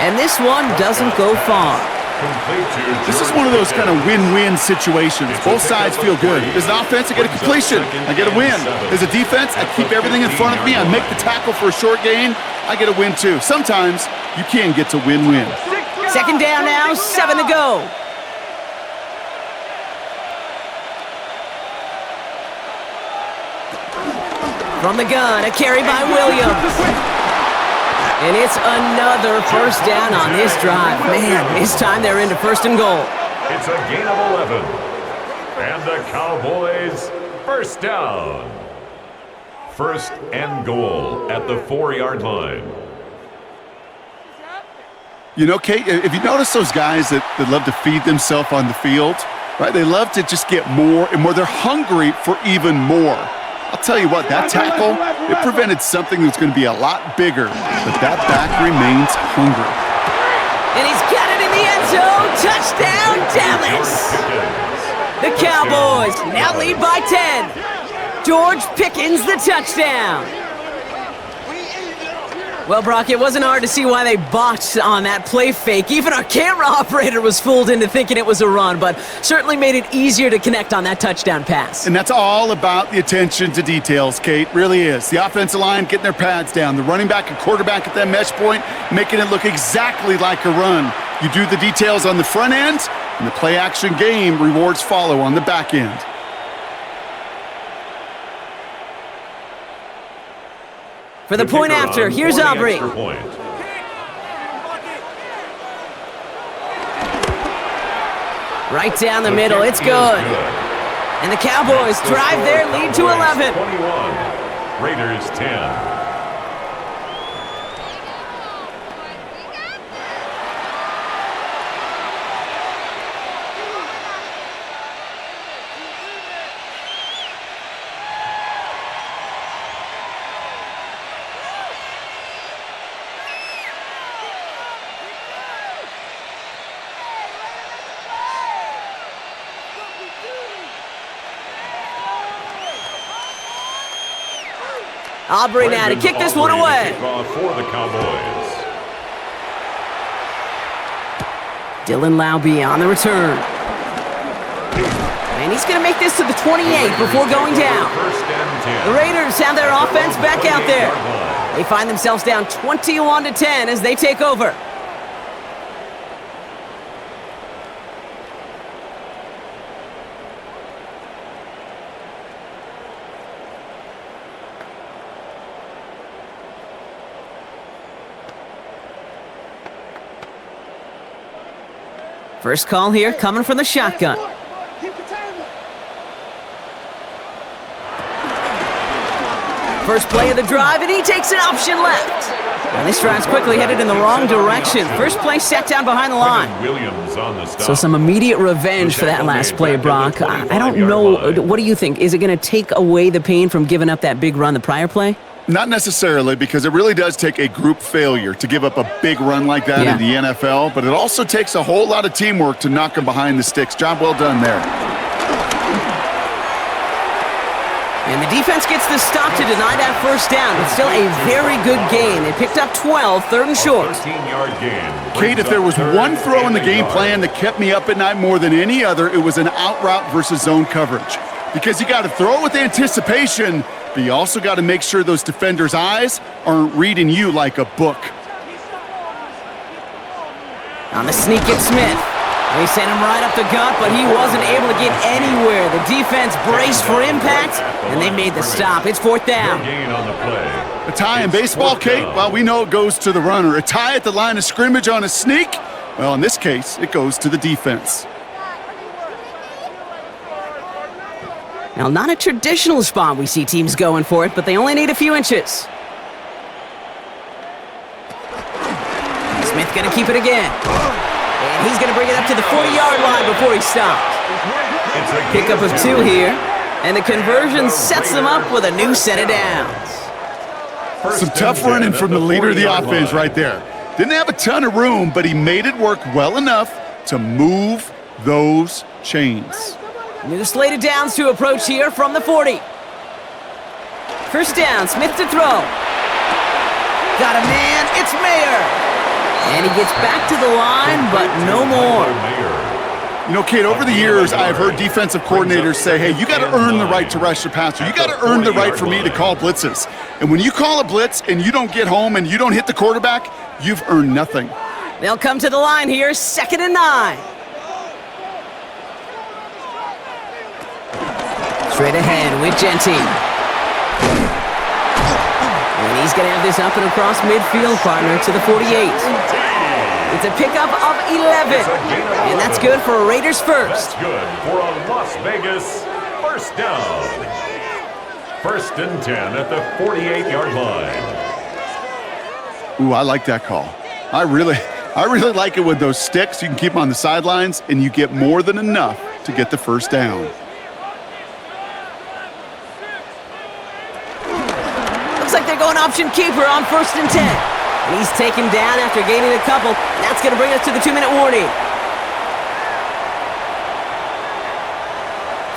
And this one doesn't go far.
This is one of those kind of win-win situations. Both sides feel good. As an offense, I get a completion. I get a win. As a defense, I keep everything in front of me. I make the tackle for a short gain. I get a win too. Sometimes you can get to win-win.
Second down now, 7 to go. From the gun, a carry by Williams. And it's another first down on this drive. Man, this time they're into first and goal.
It's a gain of 11. And the Cowboys first down. First and goal at the 4-yard line.
You know, Kate, if you notice those guys that love to feed themselves on the field, right? They love to just get more and more. They're hungry for even more. I'll tell you what, that tackle, it prevented something that's going to be a lot bigger, but that back remains hungry.
And he's got it in the end zone. Touchdown, Dallas! The Cowboys now lead by 10. George Pickens, the touchdown. Well, Brock, it wasn't hard to see why they botched on that play fake. Even our camera operator was fooled into thinking it was a run, but certainly made it easier to connect on that touchdown pass.
And that's all about the attention to details, Kate. Really is. The offensive line getting their pads down. The running back and quarterback at that mesh point, making it look exactly like a run. You do the details on the front end, and the play-action game rewards follow on the back end.
For the point after, here's Aubrey. Right down the middle, it's good. And the Cowboys drive their lead to 11.
21, Raiders 10.
Aubrey now to kick this one away.
For the Cowboys.
Dylan Laube on the return. And he's going to make this to the 28 before going down. The Raiders have their offense back out there. They find themselves down 21-10 as they take over. First call here coming from the shotgun. First play of the drive, and he takes an option left. And this drive's quickly headed in the wrong direction. First play set down behind the line. So some immediate revenge for that last play, Brock. I don't know. What do you think? Is it going to take away the pain from giving up that big run the prior play?
Not necessarily, because it really does take a group failure to give up a big run like that in the NFL, but it also takes a whole lot of teamwork to knock them behind the sticks. Job well done there.
And the defense gets the stop to deny that first down. It's still a very good gain. They picked up 12, third and short.
13-yard gain.
Kate, if there was one throw in the game plan that kept me up at night more than any other, it was an out route versus zone coverage. Because you got to throw it with anticipation, but you also got to make sure those defenders' eyes aren't reading you like a book.
On the sneak at Smith. They sent him right up the gut, but he wasn't able to get anywhere. The defense braced for impact, and they made the stop. It's fourth down.
Gain on the play.
A tie in baseball, Kate? Well, we know it goes to the runner. A tie at the line of scrimmage on a sneak? Well, in this case, it goes to the defense.
Now, not a traditional spot we see teams going for it, but they only need a few inches. Smith gonna keep it again. And he's gonna bring it up to the 40-yard line before he stops. Pickup of 2 here, and the conversion sets them up with a new set of downs.
Some tough running from the leader of the offense right there. Didn't have a ton of room, but he made it work well enough to move those chains.
New slate of downs to approach here from the 40. First down, Smith to throw. Got a man, it's Mayer. And he gets back to the line, but no more.
You know, Kate, over the years, I've heard defensive coordinators say, hey, you got to earn the right to rush the passer. You got to earn the right for me to call blitzes. And when you call a blitz and you don't get home and you don't hit the quarterback, you've earned nothing.
They'll come to the line here, 2nd and 9. Straight ahead with Genty. And he's going to have this up and across midfield, partner, to the 48. It's a pickup of 11. And that's good for a Raiders first.
That's good for a Las Vegas first down. 1st and 10 at the 48-yard line.
Ooh, I like that call. I really like it with those sticks. You can keep them on the sidelines, and you get more than enough to get the first down.
Looks like they're going option keeper on 1st and 10. And he's taken down after gaining a couple. That's going to bring us to the 2-minute warning.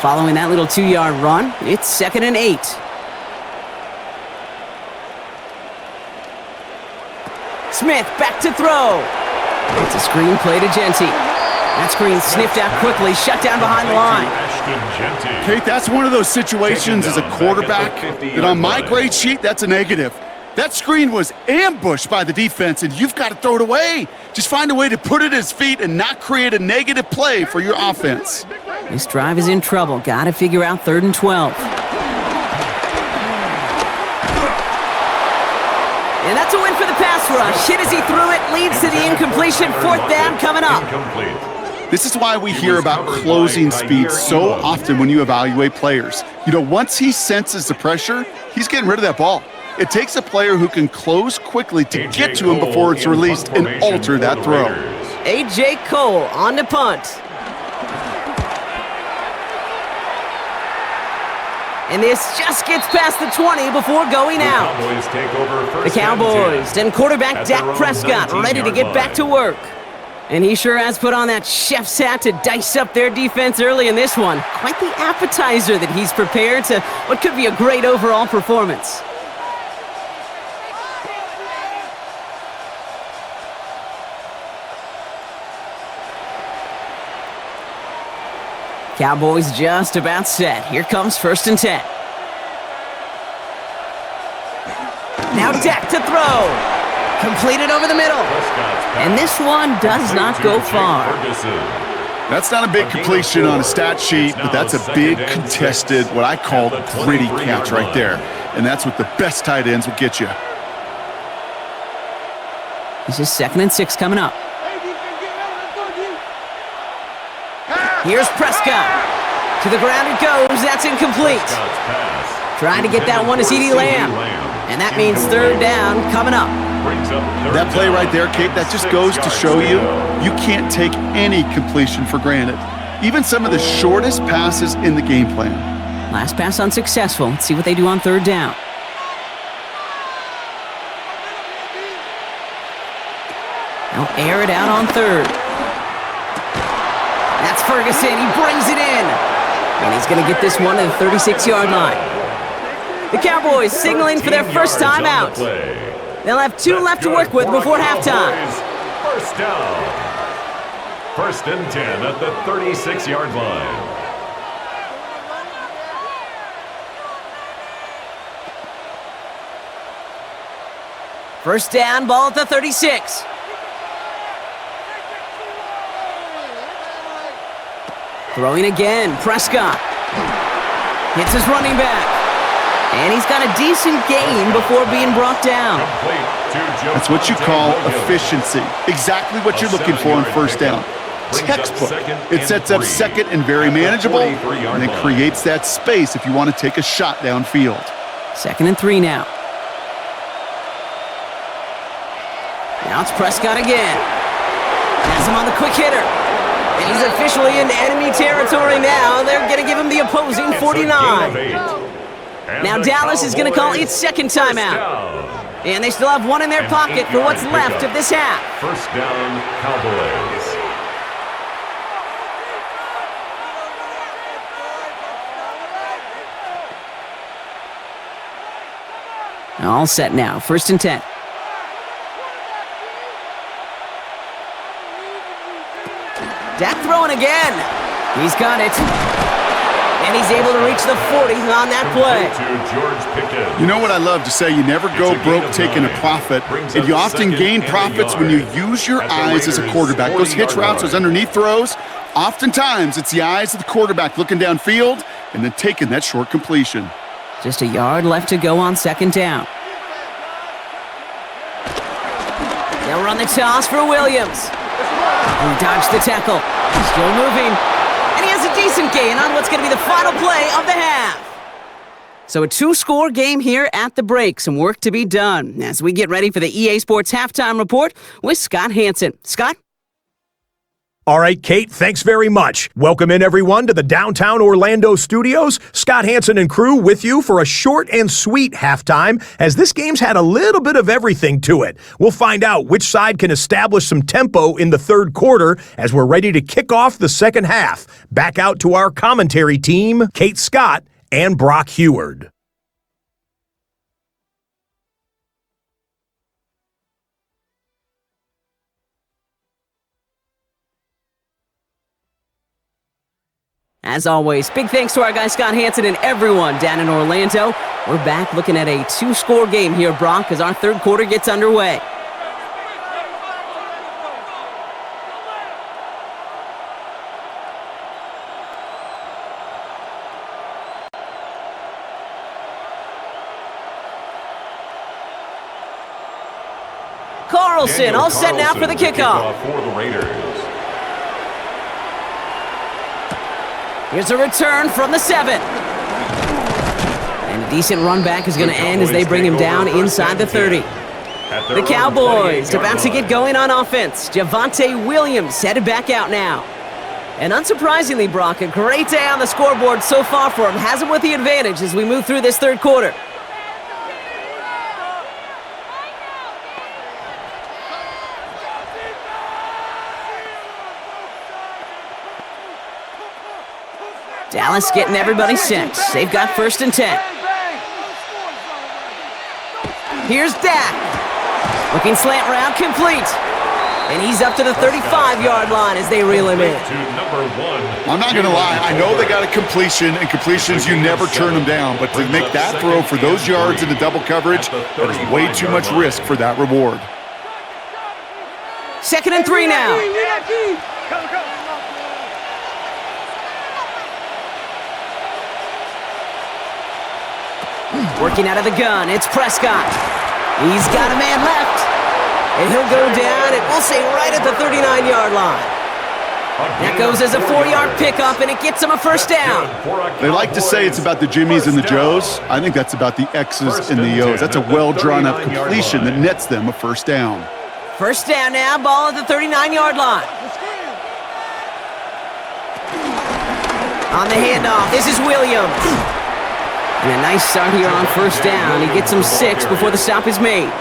Following that little 2-yard run, it's 2nd and 8. Smith back to throw. It's a screen play to Genty. That screen sniffed out quickly, shut down behind the line.
Kate, that's one of those situations as a quarterback that on my grade sheet, that's a negative. That screen was ambushed by the defense, and you've got to throw it away. Just find a way to put it at his feet and not create a negative play for your offense.
This drive is in trouble. Got to figure out 3rd and 12. And that's a win for the pass rush. Hit as he threw it, leads to the incompletion. 4th down coming up.
This is why we hear about closing speed so often when you evaluate players. You know, once he senses the pressure, he's getting rid of that ball. It takes a player who can close quickly to get to him before it's released and alter that throw.
A.J. Cole on the punt. And this just gets past the 20 before going out. The Cowboys and quarterback Dak Prescott ready to get back to work. And he sure has put on that chef's hat to dice up their defense early in this one. Quite the appetizer that he's prepared to what could be a great overall performance. Cowboys just about set. Here comes 1st and 10. Now Dak to throw. Completed over the middle. And this one does not go far.
That's not a big completion on a stat sheet, but that's a big contested, what I call gritty catch right there. And that's what the best tight ends will get you.
This is 2nd and 6 coming up. Here's Prescott. To the ground it goes. That's incomplete. Trying to get that one to CeeDee Lamb. And that means 3rd down coming up.
That play right there, Kate, that just goes to show you can't take any completion for granted. Even some of the shortest passes in the game plan.
Last pass unsuccessful. Let's see what they do on 3rd down. They'll air it out on 3rd. That's Ferguson. He brings it in. And he's He's going to get this one to the 36-yard line. The Cowboys signaling for their first time out. They'll have 2 left to work with before halftime.
First down. 1st and 10 at the 36-yard line.
First down, ball at the 36. Throwing again, Prescott. Hits his running back. And he's got a decent gain before being brought down.
That's what you call efficiency. Exactly what you're looking for on first down. Textbook. It sets up second and very manageable, and it creates that space if you want to take a shot downfield.
2nd and 3 now. Now it's Prescott again. Has him on the quick hitter. And he's officially in enemy territory now. They're going to give him the opposing 49. Now Dallas is going to call its 2nd timeout. And they still have 1 in their pocket for what's left of this half.
First down, Cowboys.
All set now, 1st and 10. Dak throwing again. He's got it. And he's able to reach the 40 on that play.
You know what I love to say? You never go broke taking a profit, and you often gain profits when you use your eyes as a quarterback. Those hitch routes, those underneath throws, oftentimes it's the eyes of the quarterback looking downfield and then taking that short completion.
Just a yard left to go on 2nd down. They'll run the toss for Williams. He dodged the tackle. Still moving. And he has a decent gain on what's going to be the final play of the half. So a 2-score game here at the break. Some work to be done as we get ready for the EA Sports Halftime Report with Scott Hanson. Scott?
All right, Kate, thanks very much. Welcome in, everyone, to the downtown Orlando studios. Scott Hanson and crew with you for a short and sweet halftime, as this game's had a little bit of everything to it. We'll find out which side can establish some tempo in the 3rd quarter as we're ready to kick off the 2nd half. Back out to our commentary team, Kate Scott and Brock Heward.
As always, big thanks to our guy Scott Hanson and everyone down in Orlando. We're back looking at a 2-score game here, Brock, as our 3rd quarter gets underway. Carlson, all set now for the kickoff.
For the Raiders.
Here's a return from the 7. And a decent run back is going to end as they bring him down inside the 30. The Cowboys about to get going on offense. Javonte Williams headed back out now. And unsurprisingly, Brock, a great day on the scoreboard so far for him. Has him with the advantage as we move through this 3rd quarter. Dallas getting everybody set. They've got 1st and 10. Here's Dak. Looking slant route complete. And he's up to the 35-yard line as they reel him in.
I'm not going to lie. I know they got a completion, and completions, you never turn them down. But to make that throw for those yards into double coverage, that is way too much risk for that reward.
2nd and 3 now. Working out of the gun, it's Prescott. He's got a man left. And he'll go down, and we'll say right at the 39-yard line. That goes as a 4-yard pickup, and it gets him a 1st down.
They like to say it's about the Jimmies and the Joes. I think that's about the X's and the O's. That's a well-drawn-up completion that nets them a 1st down.
1st down now, ball at the 39-yard line. On the handoff, this is Williams. And a nice start here on 1st down. He gets him 6 before the stop is made.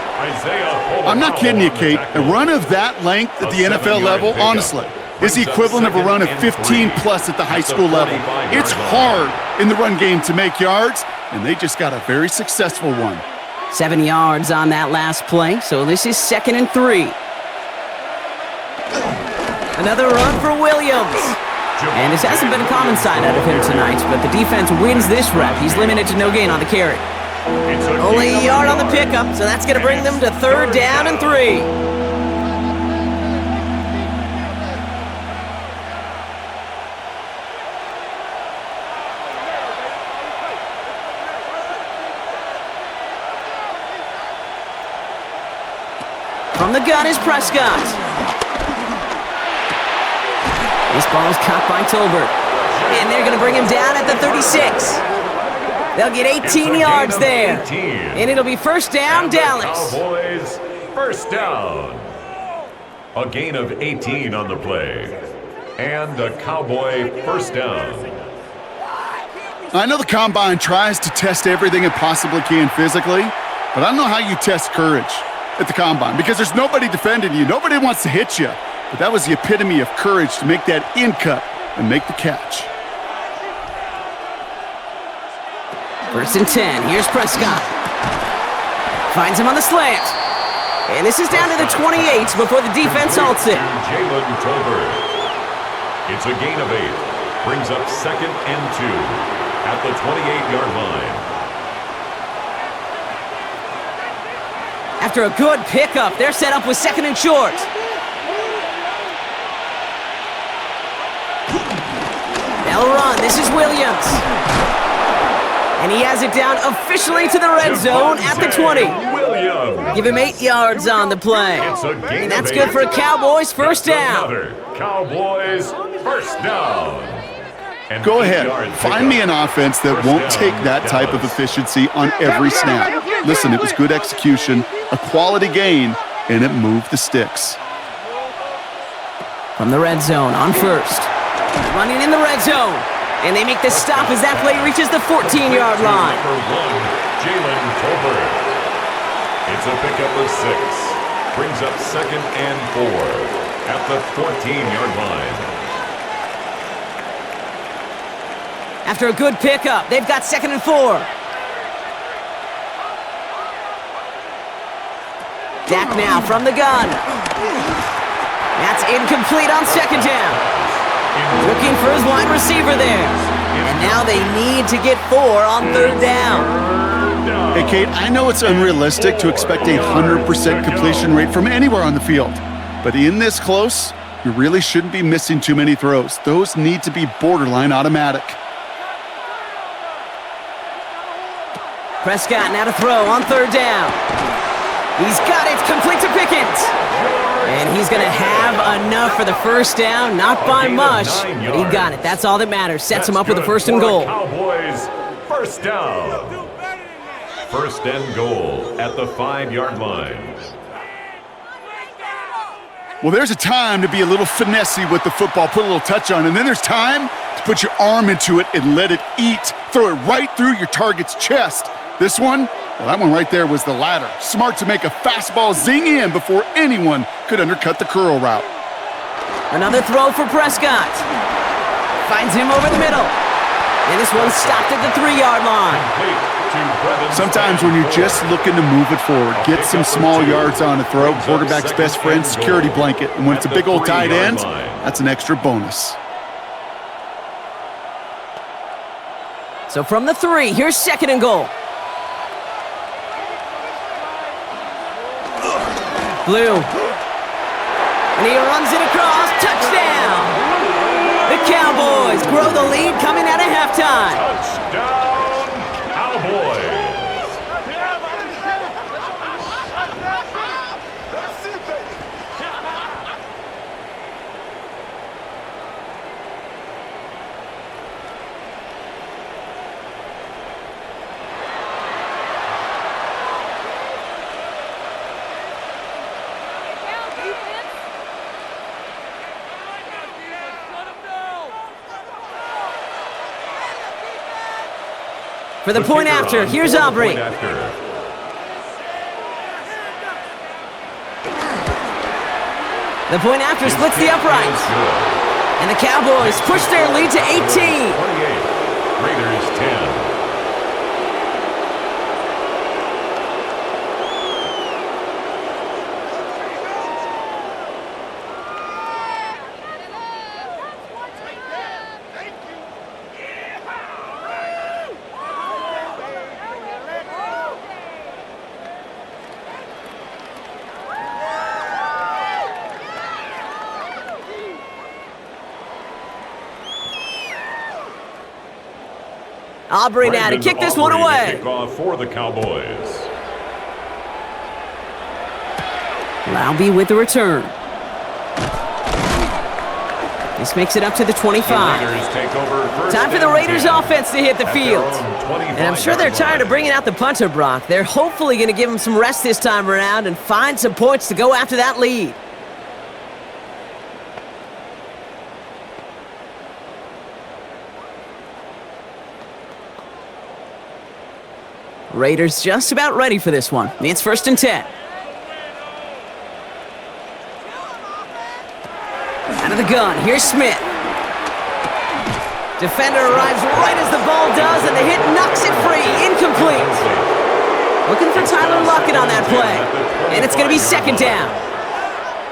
I'm not kidding you, Kate. A run of that length at the NFL level, honestly, is the equivalent of a run of 15-plus at the high school level. It's hard in the run game to make yards, and they just got a very successful one.
7 yards on that last play, so this is 2nd and 3. Another run for Williams. And this hasn't been a common sight out of him tonight, but the defense wins this rep. He's limited to no gain on the carry. Only a yard on the pickup, so that's going to bring them to 3rd down and 3. From the gun is Prescott. This ball's caught by Tolbert. And they're going to bring him down at the 36. They'll get 18 yards there. And it'll be 1st down, Dallas.
Cowboys, 1st down. A gain of 18 on the play. And a Cowboy 1st down.
I know the Combine tries to test everything it possibly can physically, but I don't know how you test courage at the Combine because there's nobody defending you. Nobody wants to hit you. But that was the epitome of courage to make that in cut and make the catch.
1st and 10. Here's Prescott. Finds him on the slant. And this is down to the 28 before the defense halts it.
Jalen Tolbert. It's a gain of 8. Brings up 2nd and 2 at the 28-yard line.
After a good pickup, they're set up with 2nd and short. They'll run. This is Williams. And he has it down officially to the red zone at the 20.
Williams.
Give him 8 yards on the play. And that's good for a Cowboys 1st down.
Cowboys 1st down. And
Go ahead. Find me an offense that won't take that type of efficiency on every snap. Listen, it was good execution, a quality gain, and it moved the sticks.
From the red zone on 1st. Running in the red zone. And they make the stop as that play reaches the 14-yard line.
Number 1, Jalen Tolbert. It's a pickup of 6. Brings up 2nd and 4 at the 14-yard line.
After a good pickup, they've got 2nd and 4. Dak now from the gun. That's incomplete on 2nd down. Looking for his wide receiver there. And now they need to get 4 on 3rd down.
Hey, Kate, I know it's unrealistic to expect a 100% completion rate from anywhere on the field. But in this close, you really shouldn't be missing too many throws. Those need to be borderline automatic.
Prescott now to throw on 3rd down. He's got it, complete to Pickens. And he's going to have enough for the 1st down, not by much, but he got it. That's all that matters. Sets him up with a 1st and goal.
Cowboys 1st down. 1st and goal at the 5-yard line.
Well, there's a time to be a little finessey with the football, put a little touch on, and then there's time to put your arm into it and let it eat. Throw it right through your target's chest. This one, well, that one right there was the latter. Smart to make a fastball zing in before anyone could undercut the curl route.
Another throw for Prescott. Finds him over the middle. And this one stopped at the 3-yard line.
Sometimes when you're just looking to move it forward, get some small yards on a throw, quarterback's best friend, security blanket. And when it's a big old tight end, that's an extra bonus.
So from the 3, here's 2nd and goal. Blue. And he runs it across. Touchdown! The Cowboys grow the lead coming out of halftime.
Touchdown, Cowboys!
For the point after, here's Aubrey. The point after
His
splits the
kick
uprights.
is good.
And the Cowboys push their lead to 18.
28. Raiders 10.
Aubrey now to kick this one away.
Kickoff for the Cowboys.
Laube with the return. This makes it up to the 25. Time for the Raiders offense to hit the field. And I'm sure they're tired of bringing out the punter, Brock. They're hopefully going to give him some rest this time around and find some points to go after that lead. Raiders just about ready for this one. It's 1st and 10. Out of the gun, here's Smith. Defender arrives right as the ball does, and the hit knocks it free. Incomplete. Looking for Tyler Lockett on that play. And it's going to be 2nd down.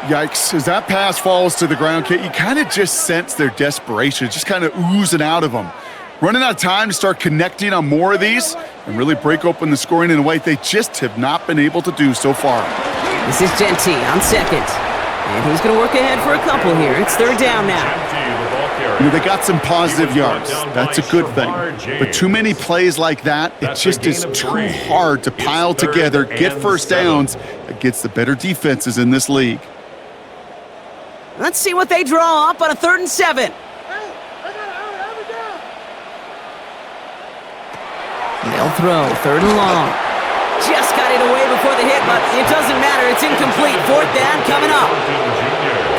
Yikes, as that pass falls to the ground, Kate, you kind of just sense their desperation, just kind of oozing out of them. Running out of time to start connecting on more of these and really break open the scoring in a way they just have not been able to do so far.
This is Genty on 2nd. And he's going to work ahead for a couple here. It's 3rd down now.
You know, they got some positive yards. That's a good thing. But too many plays like that, it just is too hard to pile together, get first downs against the better defenses in this league.
Let's see what they draw up on a 3rd and 7. They'll throw, 3rd and long. Just got it away before the hit, but it doesn't matter. It's incomplete. 4th down coming up.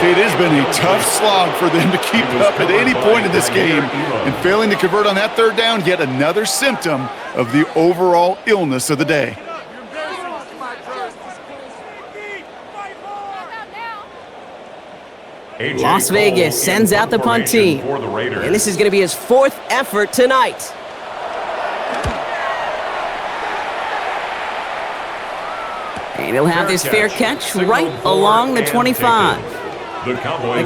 It has been a tough slog for them to keep up at any point in this game. And failing to convert on that 3rd down, yet another symptom of the overall illness of the day.
Las Vegas sends out the punt team. And this is going to be his 4th effort tonight. And he'll have this fair catch right along the 25. The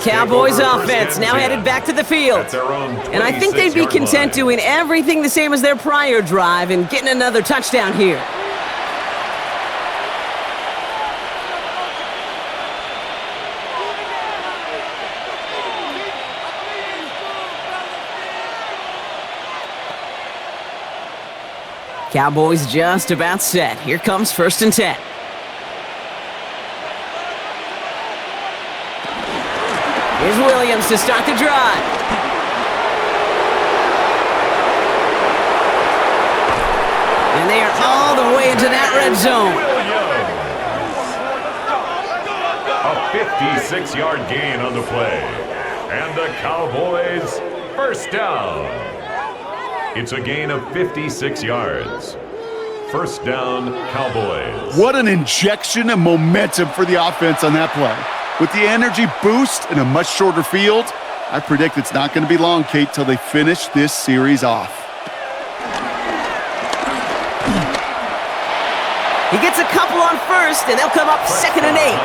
Cowboys offense now headed back to the field. And I think they'd be content doing everything the same as their prior drive and getting another touchdown here. Cowboys just about set. Here comes 1st and 10. Here's Williams to start the drive. And they are all the way into that red zone.
A 56-yard gain on the play. And the Cowboys, 1st down. It's a gain of 56 yards. 1st down, Cowboys.
What an injection of momentum for the offense on that play. With the energy boost in a much shorter field, I predict it's not going to be long, Kate, till they finish this series off.
He gets a couple on 1st, and they'll come up 2nd and 8.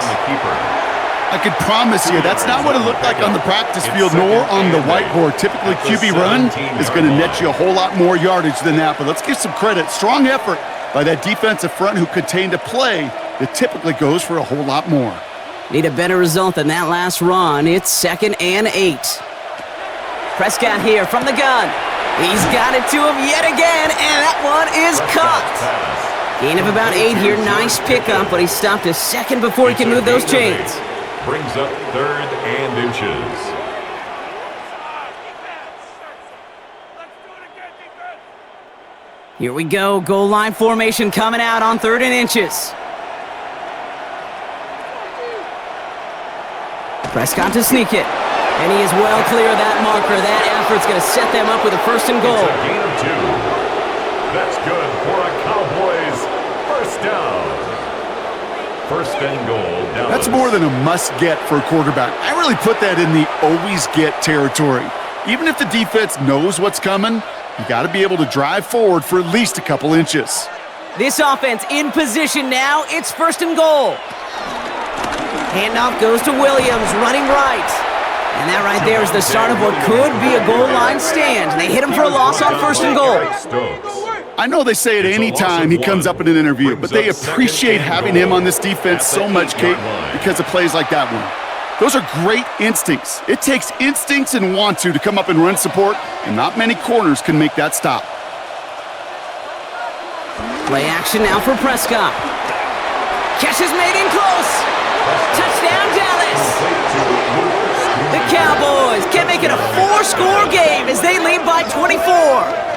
I can promise you, that's not what it looked like on the practice field nor on the whiteboard. Typically, QB run is going to net you a whole lot more yardage than that, but let's give some credit. Strong effort by that defensive front who contained a play that typically goes for a whole lot more.
Need a better result than that last run. It's 2nd and 8. Prescott here from the gun. He's got it to him yet again, and that one is caught. Gain of about 8 here. Nice pickup, but he stopped a second before he can move those chains.
Brings up 3rd and inches.
Here we go. Goal line formation coming out on 3rd and inches. Prescott to sneak it. And he is well clear of that marker. That effort's going to set them up with a 1st and goal.
It's a gain of 2. That's good for a Cowboys 1st down. first and goal. Dallas.
That's more than a must-get for a quarterback. I really put that in the always-get territory. Even if the defense knows what's coming, you got to be able to drive forward for at least a couple inches.
This offense in position now. It's first and goal. Handoff goes to Williams, running right. And that right there is the start of what could be a goal line stand. They hit him for a loss on first and goal.
I know they say it any time he comes up in an interview, but they appreciate having him on this defense so much, Kate, because of plays like that one. Those are great instincts. It takes instincts and want to come up and run support, and not many corners can make that stop.
Play action now for Prescott. Catch is made in close. Touchdown, Dallas. The Cowboys can make it a 4-score game as they lead by 24.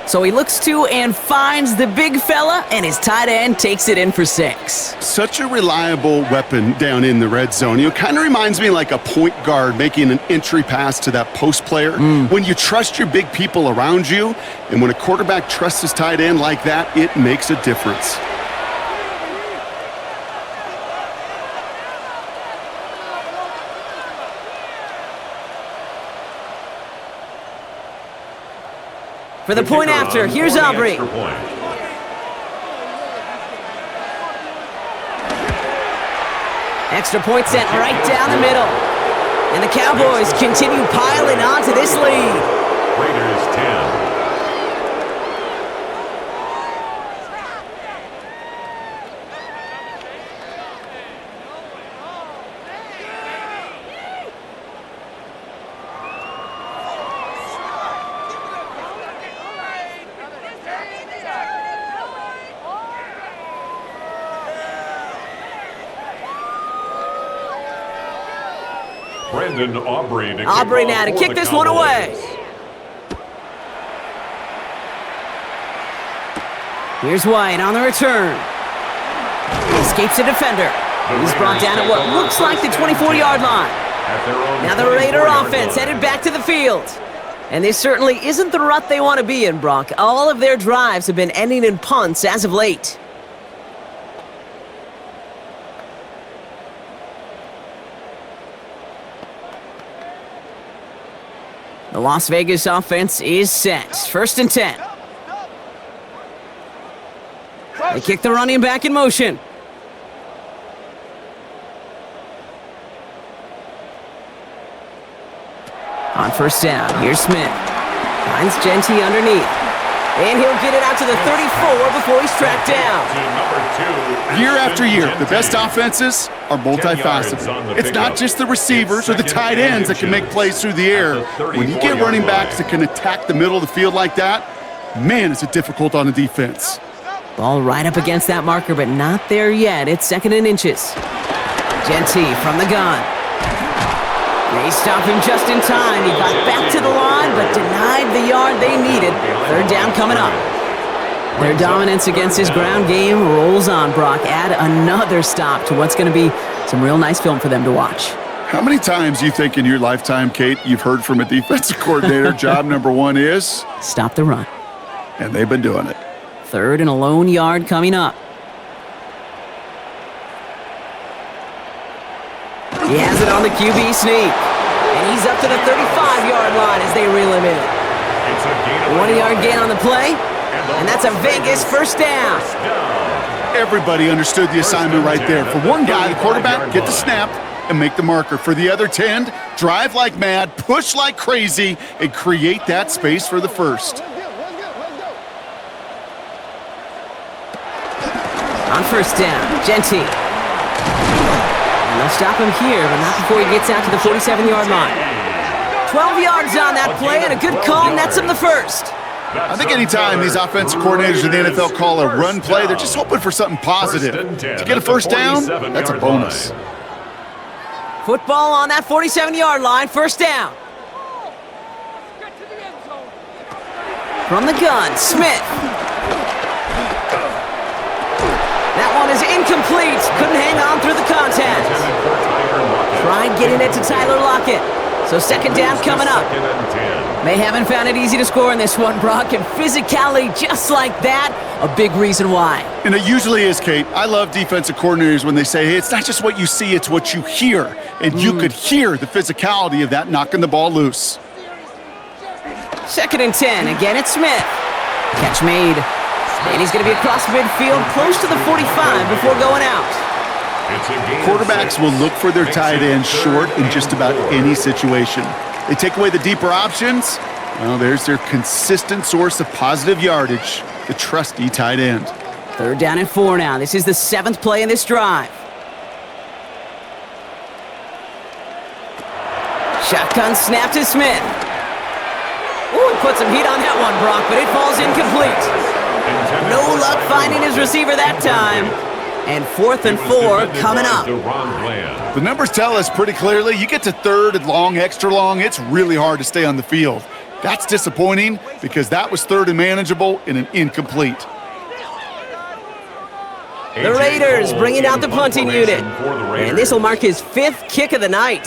So he looks to and finds the big fella, and his tight end takes it in for 6.
Such a reliable weapon down in the red zone. You know, kind of reminds me like a point guard making an entry pass to that post player. When you trust your big people around you, and when a quarterback trusts his tight end like that, it makes a difference.
For the point after, here's Aubrey. Extra point sent right down the middle. And the Cowboys continue piling on to this lead.
Raiders 10.
Aubrey now to kick this one away. Here's White on the return. He escapes a defender. He's brought down at what looks like the 24-yard line. Now the Raider offense headed back to the field. And this certainly isn't the rut they want to be in, Brock. All of their drives have been ending in punts as of late. The Las Vegas offense is set. First and 10. They kick the running back in motion. On first down, here's Smith. Finds Genty underneath. And he'll get it out to the 34 before he's tracked down.
Year after year, the best offenses are multifaceted. It's not just the receivers or the tight ends that can make plays through the air. When you get running backs that can attack the middle of the field like that, man, is it difficult on the defense.
Ball right up against that marker, but not there yet. It's second and inches. Genty from the gun. They stop him just in time. He got back to the line, but denied the yard they needed. Third down coming up. Their dominance against his ground game rolls on, Brock. Add another stop to what's going to be some real nice film for them to watch.
How many times do you think in your lifetime, Kate, you've heard from a defensive coordinator, job number one is?
Stop the run.
And they've been doing it.
Third and a lone yard coming up. He has it on the QB sneak. And he's up to the 35-yard line as they reel him in.
It's a gain of
1-yard gain on the play. And that's a Vegas first down.
Everybody understood the assignment right there. For one guy, the quarterback, get the snap and make the marker. For the other 10, drive like mad, push like crazy, and create that space for the first.
On first down, Genty. And they'll stop him here, but not before he gets out to the 47-yard line. 12 yards on that play, and a good call nets him the first.
I think anytime these offensive coordinators in the NFL call a run play, they're just hoping for something positive. To get a first down, that's a bonus.
Football on that 47-yard line, first down. From the gun, Smith. That one is incomplete. Couldn't hang on through the contact. Tried getting it to Tyler Lockett. So second down coming up. They haven't found it easy to score in this one, Brock, and physicality just like that a big reason why.
And it usually is, Kate. I love defensive coordinators when they say, hey, it's not just what you see, it's what you hear. And you could hear the physicality of that knocking the ball loose.
2nd and 10. Again, it's Smith. Catch made. And he's going to be across midfield, close to the 45 before going out.
Quarterbacks will look for their tight end short in just about any situation. They take away the deeper options. Well, there's their consistent source of positive yardage, the trusty tight end.
3rd down and 4 now. This is the 7th play in this drive. Shotgun snap to Smith. Ooh, he put some heat on that one, Brock, but it falls incomplete. No luck finding his receiver that time. And 4th and 4 coming up.
The numbers tell us pretty clearly, you get to 3rd and long, extra long, it's really hard to stay on the field. That's disappointing because that was 3rd and manageable in an incomplete.
The Raiders bringing out the punting unit. And this will mark his 5th kick of the night.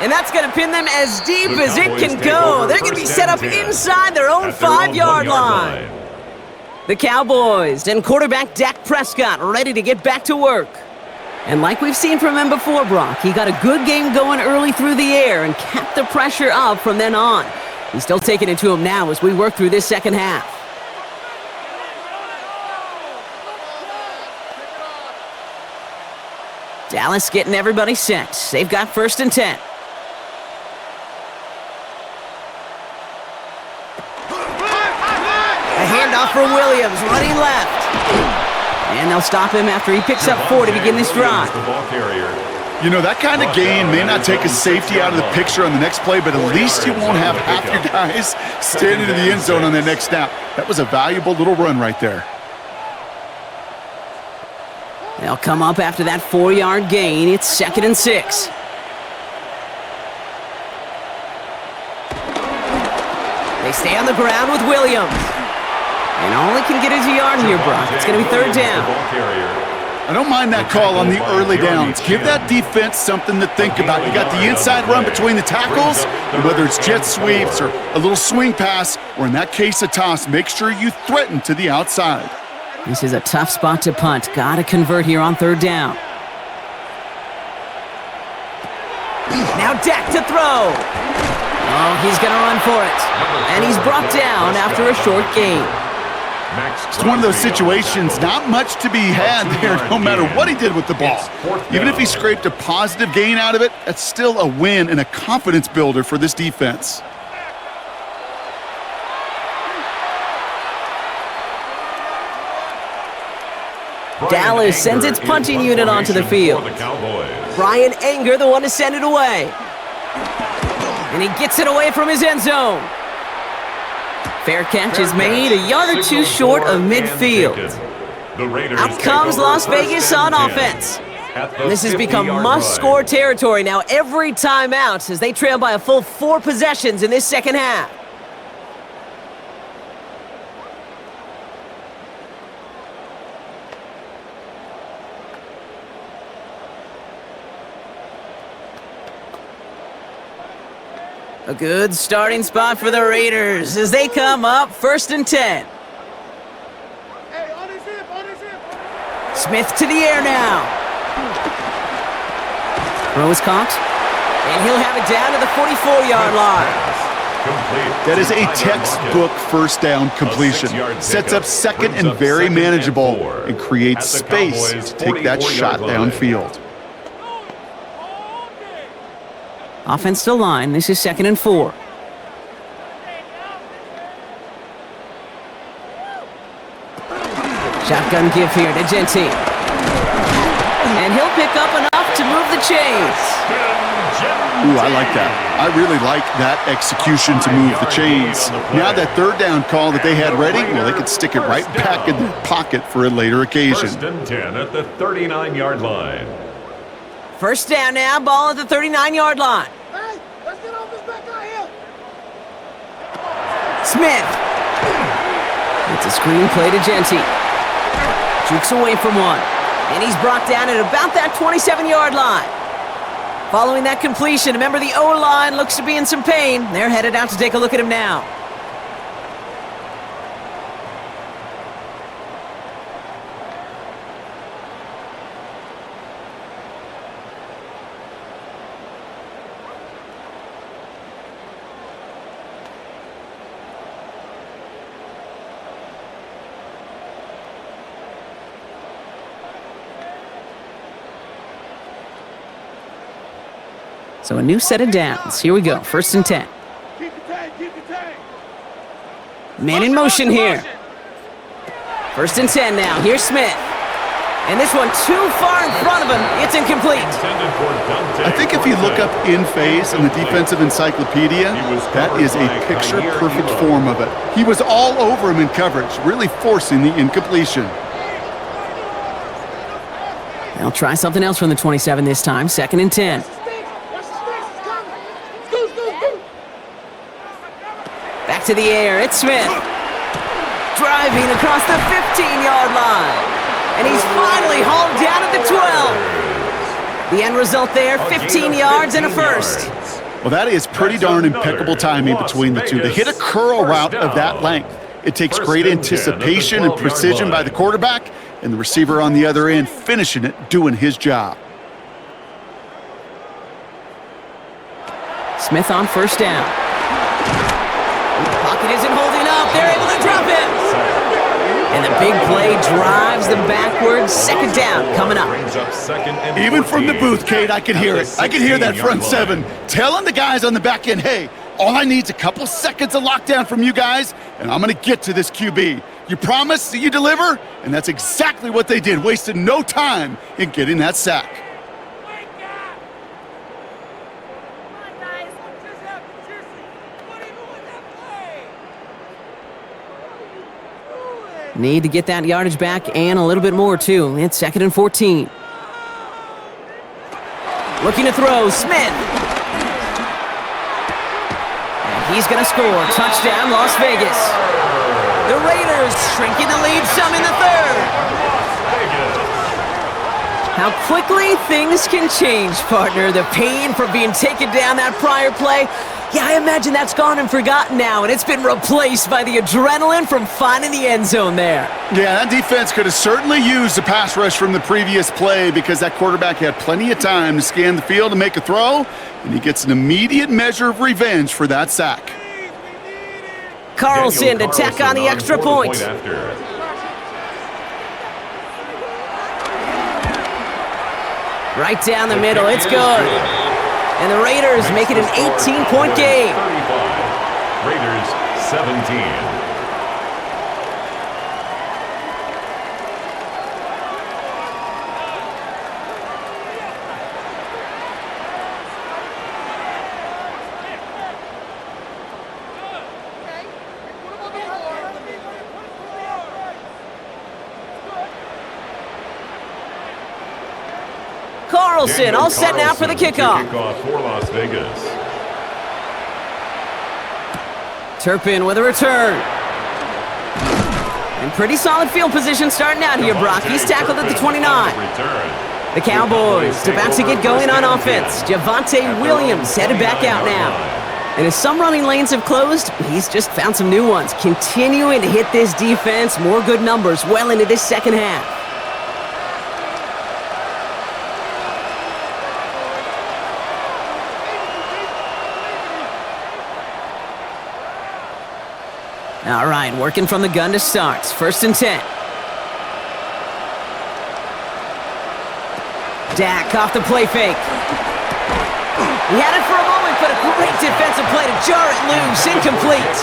And that's going to pin them as deep as it can go. They're going to be set up inside their own 5-yard line. The Cowboys and quarterback Dak Prescott ready to get back to work. And like we've seen from him before, Brock, he got a good game going early through the air and kept the pressure up from then on. He's still taking it to him now as we work through this second half. Dallas getting everybody set. They've got 1st and 10. A handoff for Williams, running left. And they'll stop him after he picks up 4 to begin this drive.
You know, that kind of gain may not take a safety out of the picture on the next play, but at least you won't have half your guys standing in the end zone on that next snap. That was a valuable little run right there.
They'll come up after that 4-yard gain. It's 2nd and 6. They stay on the ground with Williams. And all he can get is a yard here, Brock. It's going to be 3rd down.
I don't mind that call on the early downs. Give that defense something to think about. You got the inside run between the tackles, and whether it's jet sweeps or a little swing pass, or in that case, a toss, make sure you threaten to the outside.
This is a tough spot to punt. Got to convert here on 3rd down. Now Dak to throw. Oh, he's going to run for it. And he's brought down after a short gain.
It's one of those situations, not much to be had there no matter what he did with the ball. Even if he scraped a positive gain out of it, that's still a win and a confidence builder for this defense.
Dallas sends its punting unit onto the field. Brian Anger, the one to send it away. And he gets it away from his end zone. Fair catch is made, a yard or 2 short of midfield. Out comes Las Vegas on offense. And this has become must-score territory now every time out as they trail by a full 4 possessions in this second half. A good starting spot for the Raiders as they come up 1st and 10. Smith to the air now. Throw is caught. And he'll have it down to the 44-yard line.
That is a textbook 1st down completion. Sets up 2nd and very manageable and creates space to take that shot downfield.
Offense to line. This is 2nd and 4. Shotgun give here to Genty. And he'll pick up enough to move the chains.
Ooh, I like that. I really like that execution to move the chains. Now that 3rd down call that they had ready, well, they could stick it right back in their pocket for a later occasion.
1st and 10 at the 39-yard line.
1st down now, ball at the 39-yard line.
Hey, let's get off this back out here.
Smith. It's a screen play to Genty. Jukes away from one. And he's brought down at about that 27-yard line. Following that completion, remember the O-line looks to be in some pain. They're headed out to take a look at him now. So a new set of downs. Here we go. 1st and 10. Man in motion here. 1st and 10 now. Here's Smith. And this one too far in front of him. It's incomplete.
I think if you look up in phase in the defensive encyclopedia, that is a picture-perfect form of it. He was all over him in coverage, really forcing the incompletion.
They'll try something else from the 27 this time. 2nd and 10. Back to the air. It's Smith. Driving across the 15-yard line. And he's finally hauled down at the 12. The end result there, 15 yards and a first.
Well, that is pretty darn impeccable timing between the two. To hit a curl route of that length, it takes great anticipation and precision by the quarterback, and the receiver on the other end finishing it, doing his job.
Smith on 1st down. The pocket isn't holding up. They're able to drop him. And the big play drives them backwards. 2nd down coming up.
Even from the booth, Kate, I can hear it. I can hear that front seven telling the guys on the back end, hey, all I need is a couple seconds of lockdown from you guys, and I'm going to get to this QB. You promise that you deliver? And that's exactly what they did, wasted no time in getting that sack.
Need to get that yardage back and a little bit more, too. It's 2nd and 14. Looking to throw, Smith. And he's going to score. Touchdown, Las Vegas. The Raiders shrinking the lead some in the 3rd. How quickly things can change, partner. The pain from being taken down that prior play. Yeah, I imagine that's gone and forgotten now, and it's been replaced by the adrenaline from finding the end zone there.
Yeah, that defense could have certainly used the pass rush from the previous play because that quarterback had plenty of time to scan the field and make a throw, and he gets an immediate measure of revenge for that sack.
Carlson to tack on the extra point. Right down the middle, it's good. And the Raiders make it an 18-point game.
35. Raiders 17.
Carlson all set now for the kickoff.
Kickoff for Las Vegas.
Turpin with a return. And pretty solid field position starting out here, Brock. He's tackled at the 29. The Cowboys about to get going on offense. Javonte Williams headed back out now. And as some running lanes have closed, he's just found some new ones. Continuing to hit this defense, more good numbers well into this 2nd half. All right, working from the gun to start. 1st and 10. Dak off the play fake. He had it for a moment, but a great defensive play to jar it loose. Incomplete.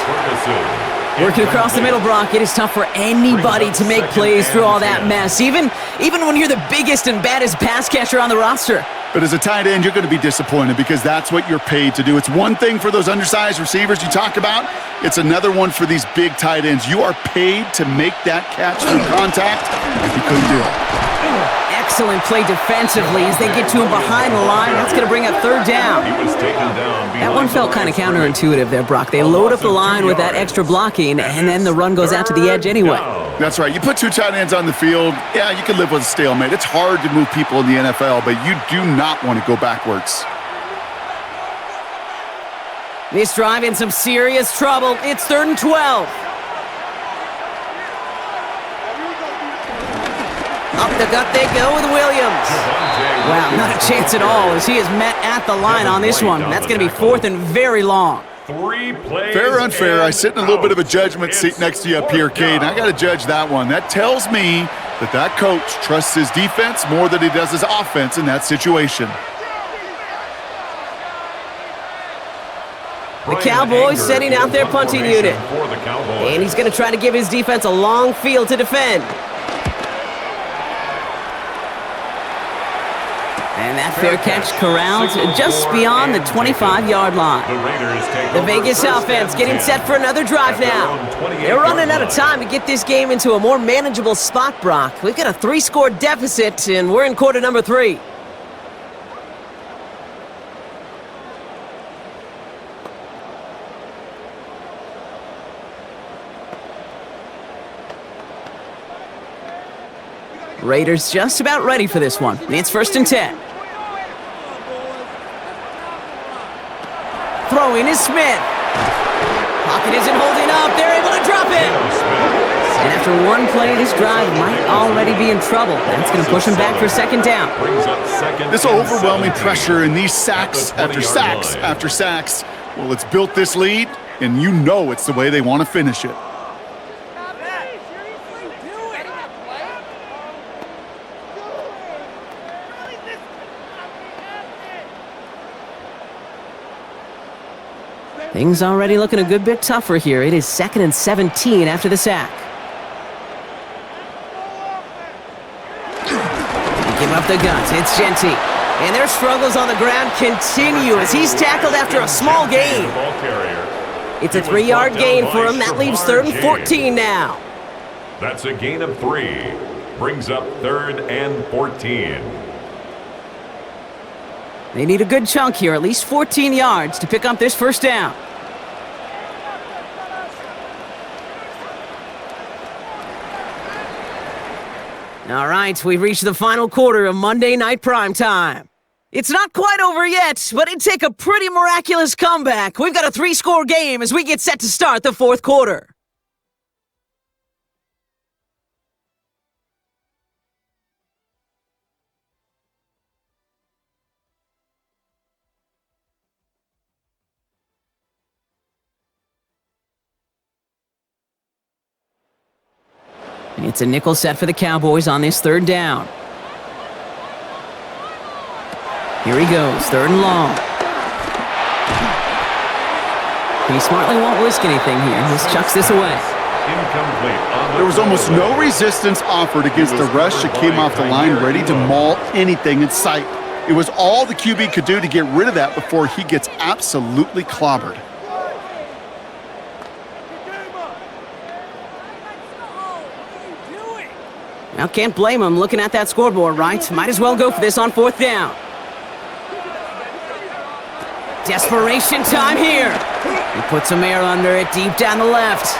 Working across the middle, Brock, it is tough for anybody to make plays through all that mess, even when you're the biggest and baddest pass catcher on the roster.
But as a tight end, you're going to be disappointed because that's what you're paid to do. It's one thing for those undersized receivers you talk about. It's another one for these big tight ends. You are paid to make that catch through contact, and you couldn't do it.
Excellent play defensively as they get to him behind the line. That's going to bring up 3rd down. That one felt kind of counterintuitive there, Brock. They load up the line with that extra blocking, and then the run goes out to the edge anyway.
That's right. You put 2 tight ends on the field, yeah, you can live with a stalemate. It's hard to move people in the NFL, but you do not want to go backwards.
This drive in some serious trouble. It's 3rd and 12. Up the gut they go with Williams. Wow, not a chance at all as he is met at the line on this one. That's going to be 4th and very long.
3 plays.
Fair or unfair, I sit in a little bit of a judgment seat next to you up here, Cade, and I got to judge that one. That tells me that coach trusts his defense more than he does his offense in that situation.
The Cowboys setting out their punting unit. And he's going to try to give his defense a long field to defend. And that fair catch corralled just beyond the 25-yard line. The Vegas offense getting set for another drive now. They're running out of time to get this game into a more manageable spot, Brock. We've got a 3-score deficit, and we're in quarter number 3. Raiders just about ready for this one. It's 1st and 10. Throwing is Smith. Pocket isn't holding up. They're able to drop it. And after one play, this drive might already be in trouble. That's going to push him back for 2nd down.
This overwhelming pressure and these sacks after sacks after sacks, well, it's built this lead, and you know it's the way they want to finish it.
Things already looking a good bit tougher here. It is 2nd and 17 after the sack. Give up the guns. It's Genty. And their struggles on the ground continue as he's tackled after a small gain. It's a 3-yard gain for him. That leaves 3rd and 14 now.
That's a gain of 3. Brings up 3rd and 14.
They need a good chunk here, at least 14 yards to pick up this 1st down. All right, we've reached the final quarter of Monday Night Primetime. It's not quite over yet, but it'd take a pretty miraculous comeback. We've got a 3-score game as we get set to start the 4th quarter. It's a nickel set for the Cowboys on this 3rd down. Here he goes, 3rd and long. He smartly won't risk anything here. Just chucks this away.
There was almost no resistance offered against the rush that came off the line ready to maul anything in sight. It was all the QB could do to get rid of that before he gets absolutely clobbered.
Now, can't blame him looking at that scoreboard, right? Might as well go for this on 4th down. Desperation time here. He puts some air under it deep down the left.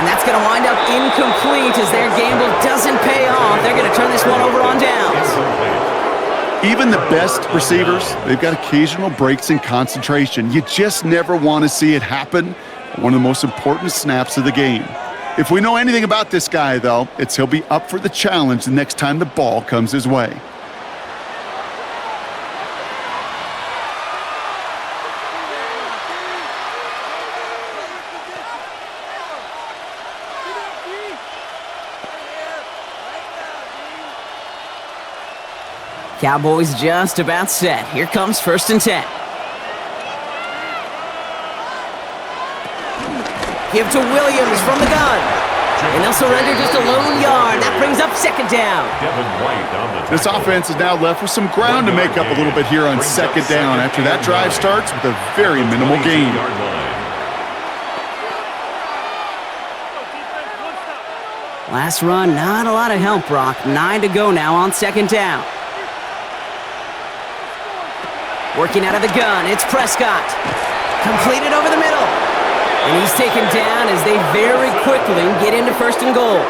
And that's going to wind up incomplete as their gamble doesn't pay off. They're going to turn this one over on downs.
Even the best receivers, they've got occasional breaks in concentration. You just never want to see it happen. One of the most important snaps of the game. If we know anything about this guy, though, it's he'll be up for the challenge the next time the ball comes his way.
Cowboys just about set. Here comes 1st and 10. Give to Williams from the gun. And they'll surrender just a lone yard. That brings up 2nd down.
This offense is now left with some ground to make up a little bit here on 2nd down after that drive starts with a very minimal gain.
Last run, not a lot of help, Brock. 9 to go now on 2nd down. Working out of the gun, it's Prescott. Completed over the middle. And he's taken down as they very quickly get into 1st and goal.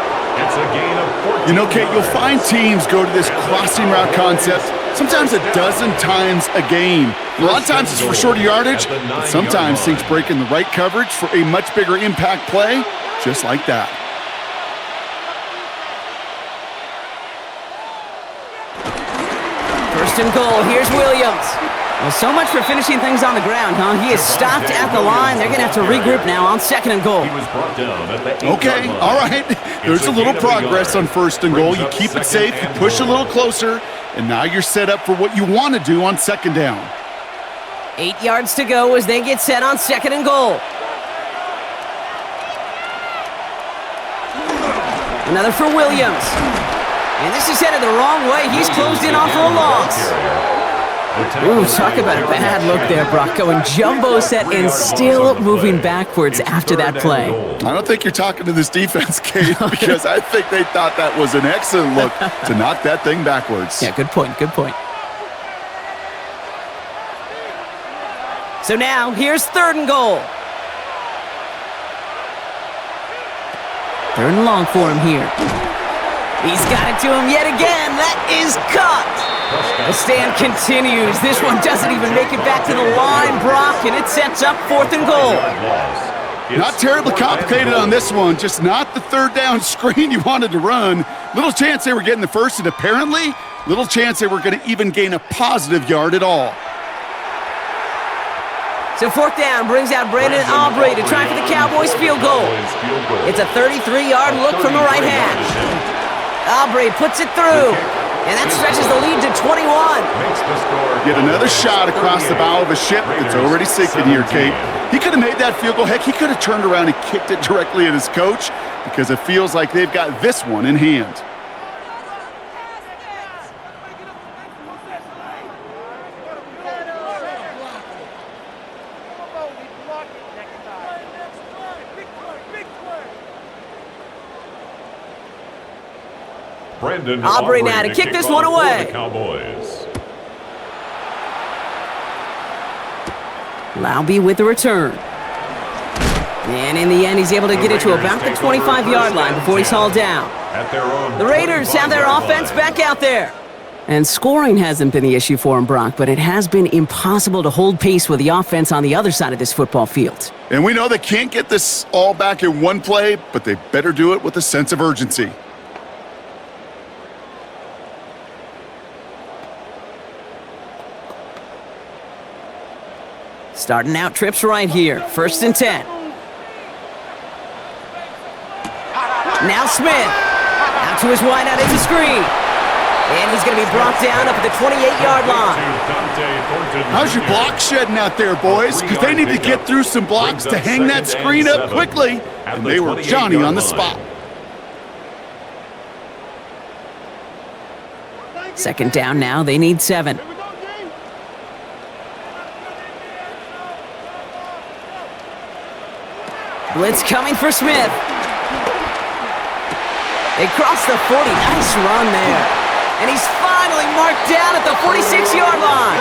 It's a gain of 14.
You know, Kate, you'll find teams go to this crossing route concept sometimes a dozen times a game. A lot of times it's for shorter yardage, but sometimes things break in the right coverage for a much bigger impact play, just like that.
First and goal, here's Williams. Well, so much for finishing things on the ground, huh? He is stopped at the line. They're going to have to regroup now on second and goal.
Okay, all right. There's a little progress on first and goal. You keep it safe, you push a little closer, and now you're set up for what you want to do on second down.
8 yards to go as they get set on second and goal. Another for Williams. And this is headed the wrong way. He's closed in on for a loss. Ooh, talk about a bad look there, Brock. Going jumbo set and still moving backwards after that play.
I don't think you're talking to this defense, Kate, because I think they thought that was an excellent look to knock that thing backwards.
Yeah, good point, good point. So now, here's third and goal. Third and long for him here. He's got it to him yet again. That is caught. The stand continues. This one doesn't even make it back to the line, Brock, and it sets up fourth and goal.
Not terribly complicated on this one, just not the third down screen you wanted to run. Little chance they were getting the first, and apparently, little chance they were going to even gain a positive yard at all.
So fourth down brings out Brandon Aubrey to try for the Cowboys field goal. It's a 33-yard look from the right hash. Aubrey puts it through. And that stretches the lead to 21.
Get another shot across the bow of a ship that's already sinking here, Kate. He could have made that field goal. Heck, he could have turned around and kicked it directly at his coach because it feels like they've got this one in hand.
Aubrey now to kick this one away.
Cowboys.
Laube with the return. And in the end, he's able to get it to about the 25-yard line before he's hauled down. The Raiders have their offense back out there. And scoring hasn't been the issue for him, Brock, but it has been impossible to hold pace with the offense on the other side of this football field.
And we know they can't get this all back in one play, but they better do it with a sense of urgency.
Starting out trips right here. First and 10. Now Smith. Out to his wideout. It's a screen. And he's going to be brought down up at the 28-yard line.
How's your block shedding out there, boys? Because they need to get through some blocks to hang that screen up quickly. And they were Johnny on the spot.
Second down now. They need 7. Blitz coming for Smith. They cross the 40. Nice run there. And he's finally marked down at the 46-yard line.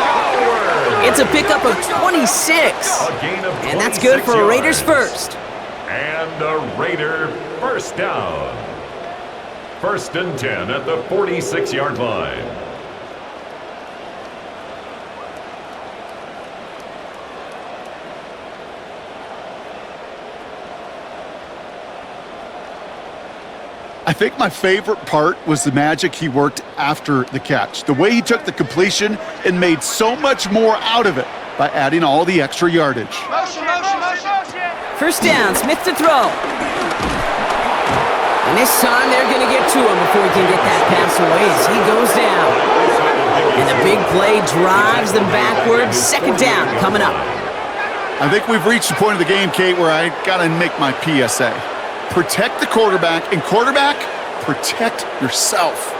It's a pickup of 26. And that's good for a Raiders first.
And a Raider first down. First and 10 at the 46-yard line.
I think my favorite part was the magic he worked after the catch. The way he took the completion and made so much more out of it by adding all the extra yardage.
First down, Smith to throw. And this time they're going to get to him before he can get that pass away as he goes down. And the big play drives them backwards. Second down coming up.
I think we've reached the point of the game, Kate, where I got to make my PSA. Protect the quarterback, and quarterback, protect yourself.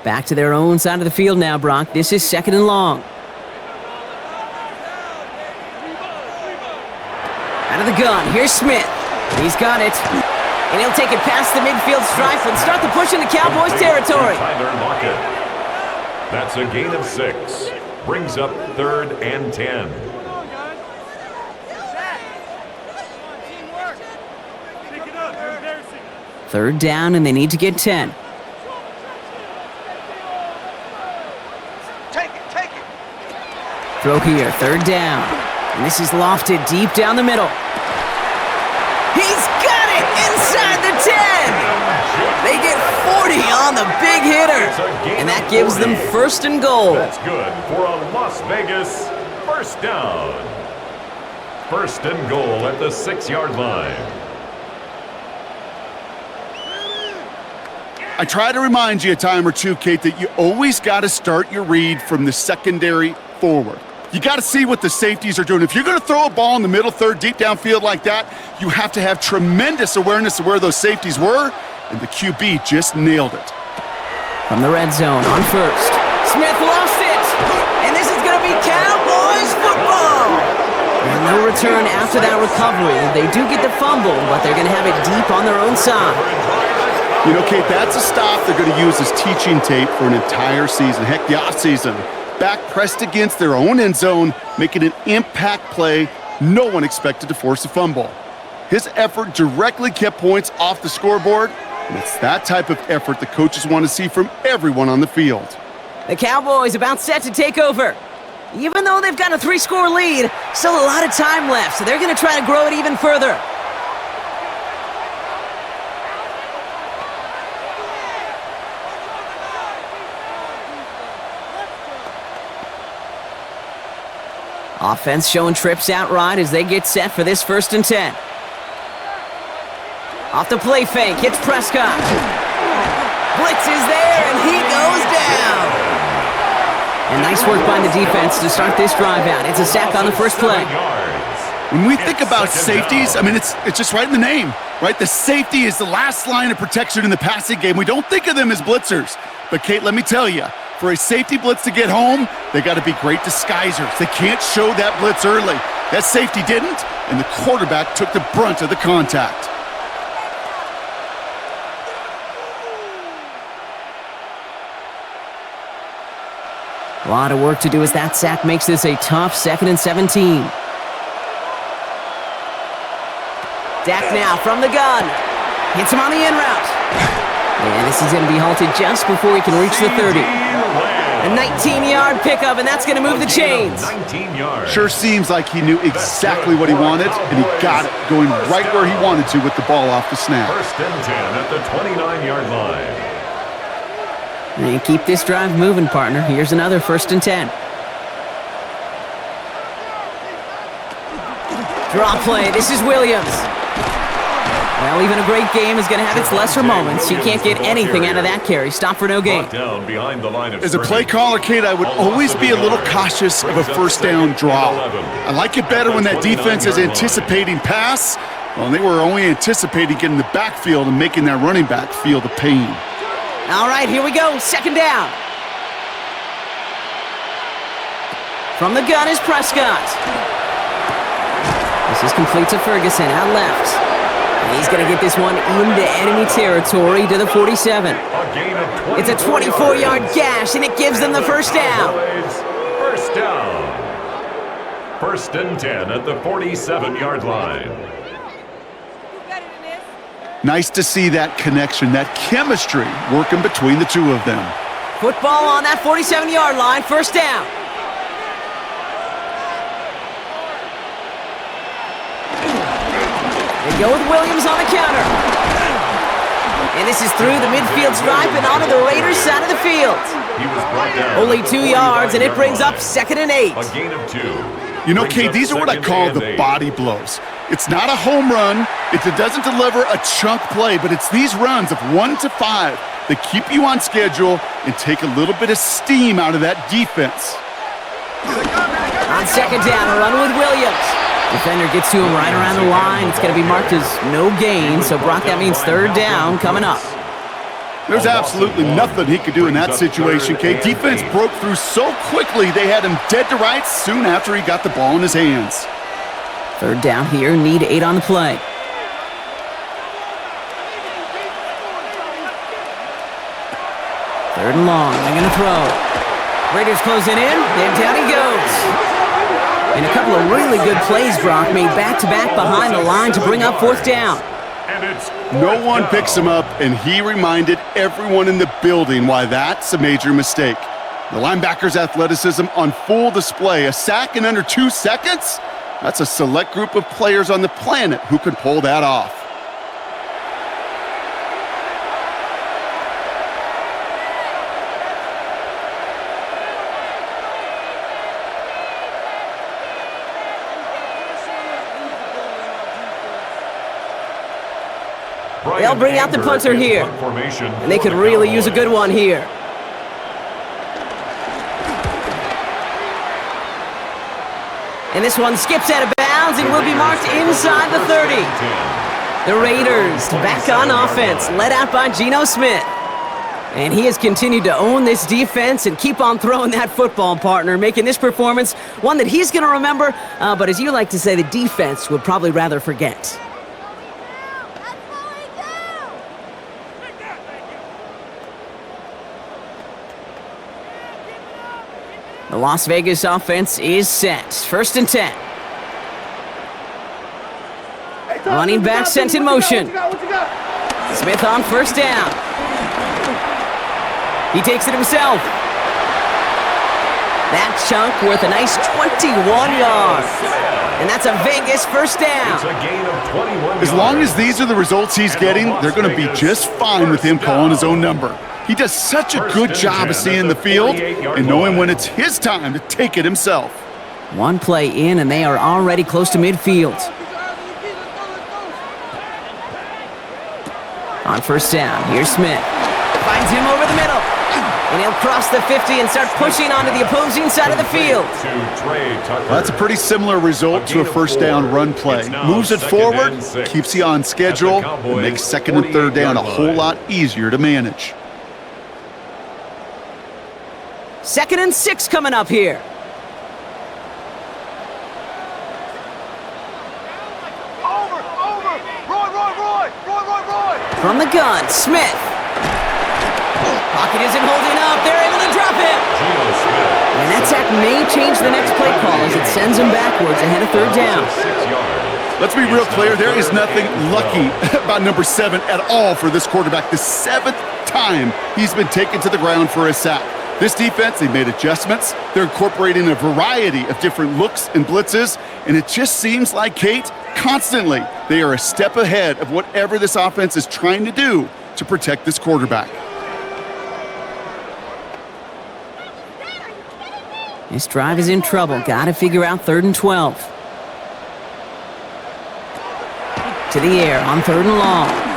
Back to their own side of the field now, Brock. This is second and long. Out of the gun, here's Smith. He's got it. And he'll take it past the midfield stripe and start the push into Cowboys territory.
That's a gain of 6. Brings up third and 10.
Third down, and they need to get 10.
Take it.
Throw here, third down. And this is lofted deep down the middle. He's got it inside the 10! They get 40 on the big hitter. And that gives them first and goal.
That's good for a Las Vegas first down. First and goal at the 6-yard line.
I try to remind you a time or two, Kate, that you always got to start your read from the secondary forward. You got to see what the safeties are doing. If you're going to throw a ball in the middle third, deep downfield like that, you have to have tremendous awareness of where those safeties were, and the QB just nailed it.
From the red zone on first. Smith lost it, and this is going to be Cowboys football. And no return after that recovery. They do get the fumble, but they're going to have it deep on their own side.
You know, Kate, that's a stop they're going to use as teaching tape for an entire season. Heck, the offseason. Back pressed against their own end zone, making an impact play no one expected to force a fumble. His effort directly kept points off the scoreboard, and it's that type of effort the coaches want to see from everyone on the field.
The Cowboys about set to take over. Even though they've got a 3-score lead, still a lot of time left, so they're going to try to grow it even further. Offense showing trips out right as they get set for this 1st and 10. Off the play fake, hits Prescott. Blitz is there, and he goes down. And nice work by the defense to start this drive out. It's a sack on the first play.
When we think about safeties, I mean, it's just right in the name, right? The safety is the last line of protection in the passing game. We don't think of them as blitzers. But, Kate, let me tell you, for a safety blitz to get home, they got to be great disguisers. They can't show that blitz early. That safety didn't, and the quarterback took the brunt of the contact.
A lot of work to do as that sack makes this a tough 2nd and 17. Dak now from the gun. Hits him on the in route. And this is going to be halted just before he can reach the 30. A 19-yard pickup, and that's going to move the chains.
19 yards.
Sure seems like he knew exactly what he wanted, and he got it, going right where he wanted to with the ball off the snap.
First and 10 at the 29-yard line.
And keep this drive moving, partner. Here's another 1st and 10. Draw play. This is Williams. Well, even a great game is going to have its lesser moments. You can't get anything out of that carry. Stop for no gain.
Down behind the line of
As a play caller, Kate, I would always be a little cautious of a first down draw. I like it better when that defense is anticipating pass. Well, they were only anticipating getting the backfield and making that running back feel the pain.
All right, here we go. 2nd down. From the gun is Prescott. This is complete to Ferguson, out left. And he's going to get this one into enemy territory to the 47. It's a 24-yard gash, and it gives them the first down.
First down. 1st and 10 at the 47-yard line.
Nice to see that connection, that chemistry working between the two of them.
Football on that 47-yard line, 1st down. They go with Williams on the counter. And this is through the midfield stripe and onto the Raiders' side of the field.
He was brought down.
Only 2 yards, and it brings up 2nd and 8.
A gain of 2.
You know, Kate, these are what I call the body blows. It's not a home run. It doesn't deliver a chunk play, but it's these runs of 1 to 5 that keep you on schedule and take a little bit of steam out of that defense.
On 2nd down, a run with Williams. Defender gets to him right around the line. It's going to be marked as no gain, so Brock, that means 3rd down coming up.
There's absolutely nothing he could do in that situation, Kate. Defense broke through so quickly they had him dead to rights soon after he got the ball in his hands.
3rd down here, need 8 on the play. 3rd and long, they're going to throw. Raiders closing in, and down he goes. And a couple of really good plays, Brock, made back-to-back behind the line to bring up 4th down.
And it's
No one
down.
picks him up, and he reminded everyone in the building why that's a major mistake. The linebacker's athleticism on full display. A sack in under 2 seconds? That's a select group of players on the planet who could pull that off.
They'll bring out the punter here. And they could really use a good one here. And this one skips out of bounds and will be marked inside the 30. The Raiders back on offense, led out by Geno Smith. And he has continued to own this defense and keep on throwing that football, partner, making this performance one that he's going to remember, but as you like to say, the defense would probably rather forget. The Las Vegas offense is set. 1st and 10. Running back sent in motion. Smith on 1st down. He takes it himself. That chunk worth a nice 21 yards. And that's a Vegas 1st down.
It's a gain of 21
As long
yards.
as these are the results he's getting, they're going to be just fine with him calling his own number. He does such a good job of seeing the field and knowing when it's his time to take it himself.
One play in, and they are already close to midfield. On 1st down, here's Smith. Finds him over the middle. And he'll cross the 50 and start pushing onto the opposing side of the field.
That's a pretty similar result to a 1st down run play. Moves it forward, keeps you on schedule, and makes 2nd and 3rd down a whole lot easier to manage.
2nd and 6 coming up here. From the gun, Smith. Pocket isn't holding up. They're able to drop him. And that sack may change the next play call as it sends him backwards ahead of 3rd down.
Let's be real clear, there is nothing lucky about number 7 at all for this quarterback. The 7th time he's been taken to the ground for a sack. This defense, they made adjustments. They're incorporating a variety of different looks and blitzes, and it just seems like, Kate, constantly they are a step ahead of whatever this offense is trying to do to protect this quarterback.
This drive is in trouble. Got to figure out 3rd and 12. To the air on 3rd and long.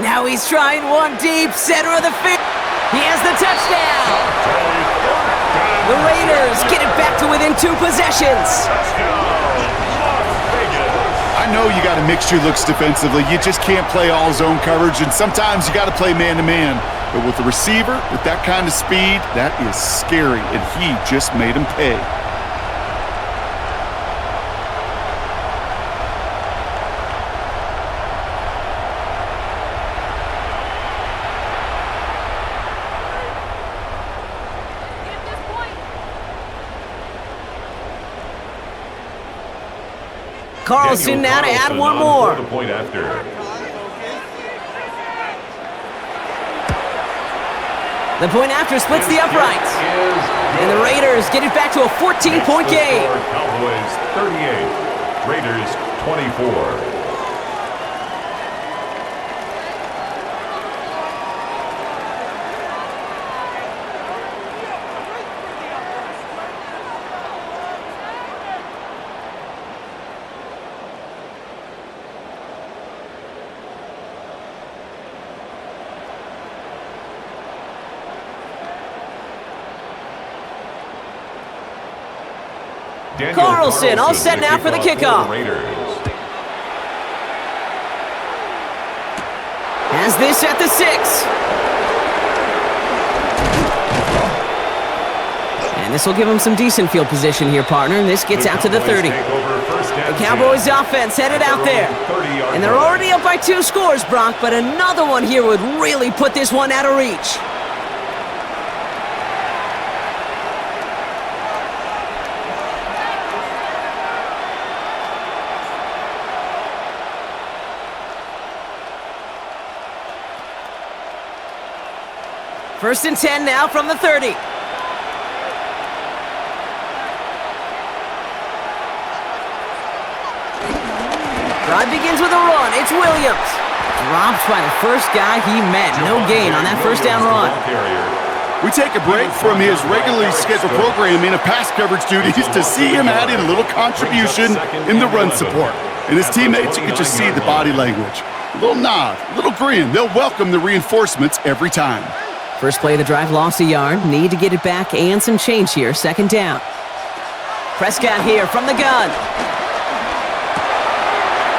Now he's trying one deep, center of the field. He has the touchdown. The Raiders get it back to within 2 possessions.
I know you got a mixture looks defensively. You just can't play all zone coverage, and sometimes you got to play man-to-man. But with the receiver, with that kind of speed, that is scary, and he just made him pay.
Carlson now to add one more.
The point after.
The point after splits the uprights. And the Raiders get it back to a 14-point game.
Cowboys 38, Raiders 24.
Carlson all set now for the kickoff. Has this at the 6. And this will give him some decent field position here, partner. This gets out to the 30. The Cowboys offense headed out there. And they're already up by 2 scores, Brock, but another one here would really put this one out of reach. First and 10 now from the 30. Drive begins with a run. It's Williams. Dropped by the first guy he met. No gain on that first down run.
We take a break from his regularly scheduled programming of pass coverage duties to see him add in a little contribution in the run support. And his teammates, you can just see the body language. A little nod, a little grin. They'll welcome the reinforcements every time.
First play of the drive lost a yard. Need to get it back and some change here. Second down. Prescott here from the gun.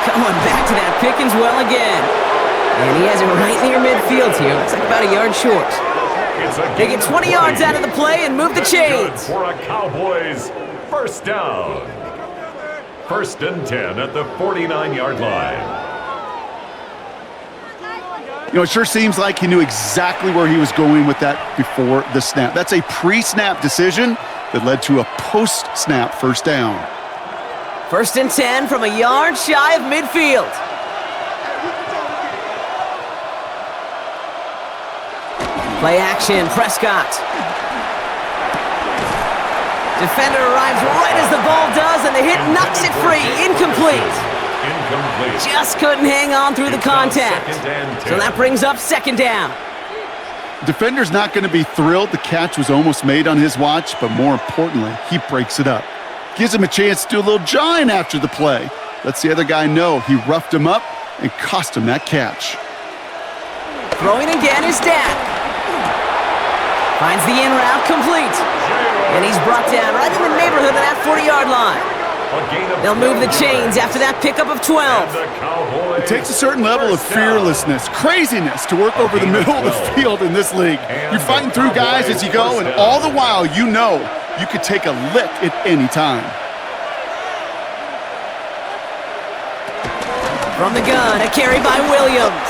Going back to that Pickens well again. And he has it right near midfield here. Looks like about a yard short. They get 20 yards out of the play and move the chains.
For a Cowboys first down. First and 10 at the 49-yard line.
You know, it sure seems like he knew exactly where he was going with that before the snap. That's a pre-snap decision that led to a post-snap first down.
First and 10 from a yard shy of midfield. Play action, Prescott. Defender arrives right as the ball does, and the hit knocks it free. Incomplete. Just couldn't hang on through the contact. So that brings up second down.
Defender's not going to be thrilled the catch was almost made on his watch, but more importantly, he breaks it up. Gives him a chance to do a little jawing after the play. Lets the other guy know he roughed him up and cost him that catch.
Throwing again is Dak. Finds the in route complete. And he's brought down right in the neighborhood of that 40-yard line. They'll move the chains after that pickup of 12.
It takes a certain level of fearlessness, craziness to work over the middle of the field in this league. You're fighting through guys as you go, and all the while you know you could take a lick at any time.
From the gun, a carry by Williams.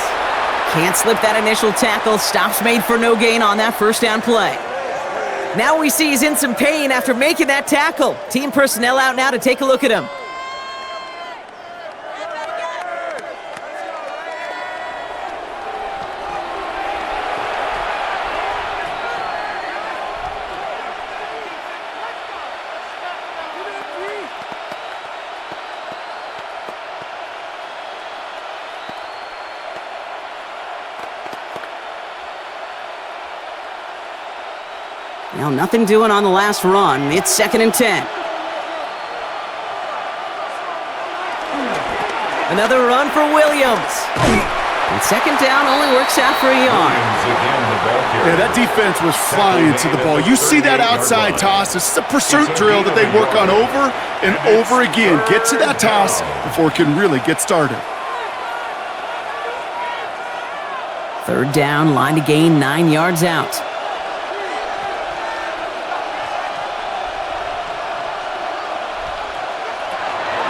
Can't slip that initial tackle. Stops made for no gain on that first down play. Now we see he's in some pain after making that tackle. Team personnel out now to take a look at him. Well, nothing doing on the last run. It's second and 10. Another run for Williams. And second down only works out for a yard.
Yeah, that defense was flying to the ball. You see that outside toss. This is a pursuit drill that they work on over and over again. Get to that toss before it can really get started.
Third down, line to gain 9 yards out.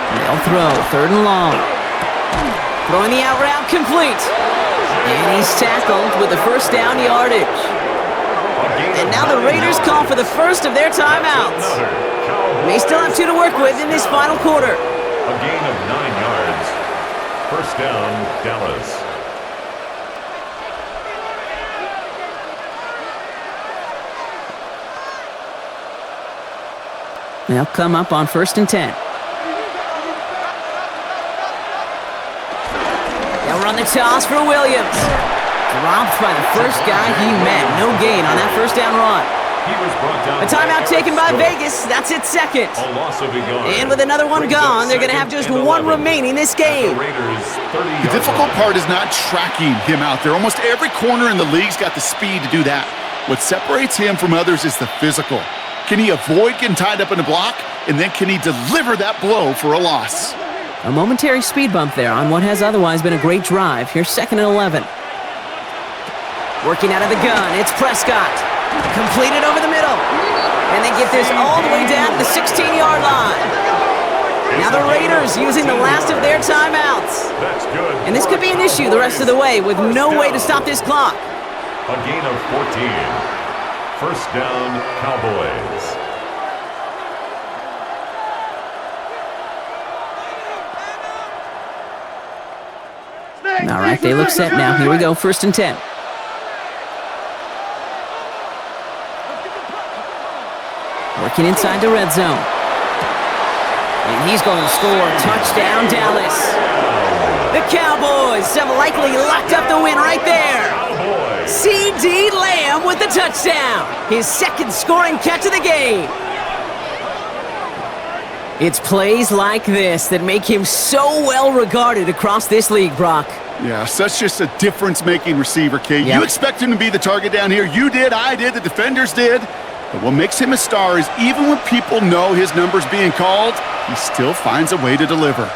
They'll throw, third and long. Throwing the out route complete. And he's tackled with the first down yardage. And now the Raiders call for the first of their timeouts. They still have 2 to work with in this final quarter.
A gain of 9 yards. First down, Dallas.
They'll come up on first and 10. They'll run the toss for Williams. Dropped by the first guy he met. No gain on that first down run. A timeout taken by Vegas. That's its second.
A loss of a yard.
And with another one gone, they're going to have just one remaining this game.
The difficult part is not tracking him out there. Almost every corner in the league's got the speed to do that. What separates him from others is the physical. Can he avoid getting tied up in a block? And then can he deliver that blow for a loss?
A momentary speed bump there on what has otherwise been a great drive. Here's second and 11. Working out of the gun, it's Prescott. Completed over the middle. And they get this all the way down to the 16-yard line. Now the Raiders using the last of their timeouts. And this could be an issue the rest of the way with no way to stop this clock.
A gain of 14. First down, Cowboys.
All right, they look set now. Here we go, first and 10. Working inside the red zone. And he's going to score. Touchdown, Dallas. The Cowboys have likely locked up the win right there. C.D. Lamb with the touchdown. His second scoring catch of the game. It's plays like this that make him so well regarded across this league, Brock.
Yeah, such just a difference-making receiver, Kate.
Yep.
You expect him to be the target down here. You did, I did, the defenders did. But what makes him a star is even when people know his number's being called, he still finds a way to deliver.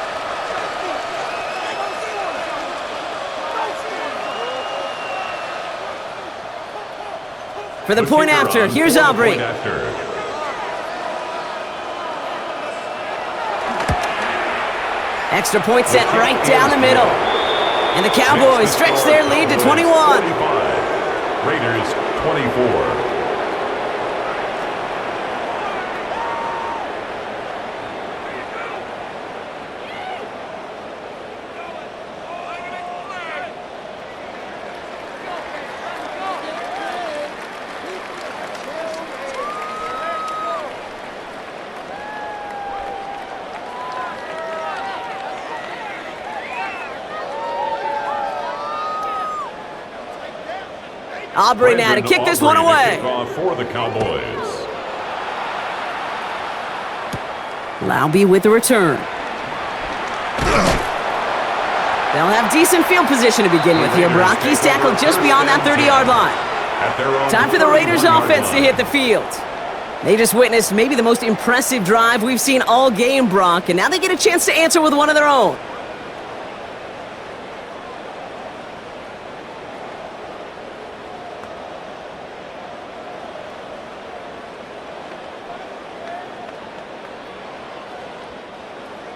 For the point after, here's Aubrey. Extra point set right down the middle. And the Cowboys stretch their lead to 21.
Raiders 24.
Aubrey now to kick this one away.
For the Cowboys.
Laube with the return. They'll have decent field position to begin with here. Brock, he's tackled just beyond that 30-yard line. Time for the Raiders offense to hit the field. They just witnessed maybe the most impressive drive we've seen all game, Brock, and now they get a chance to answer with one of their own.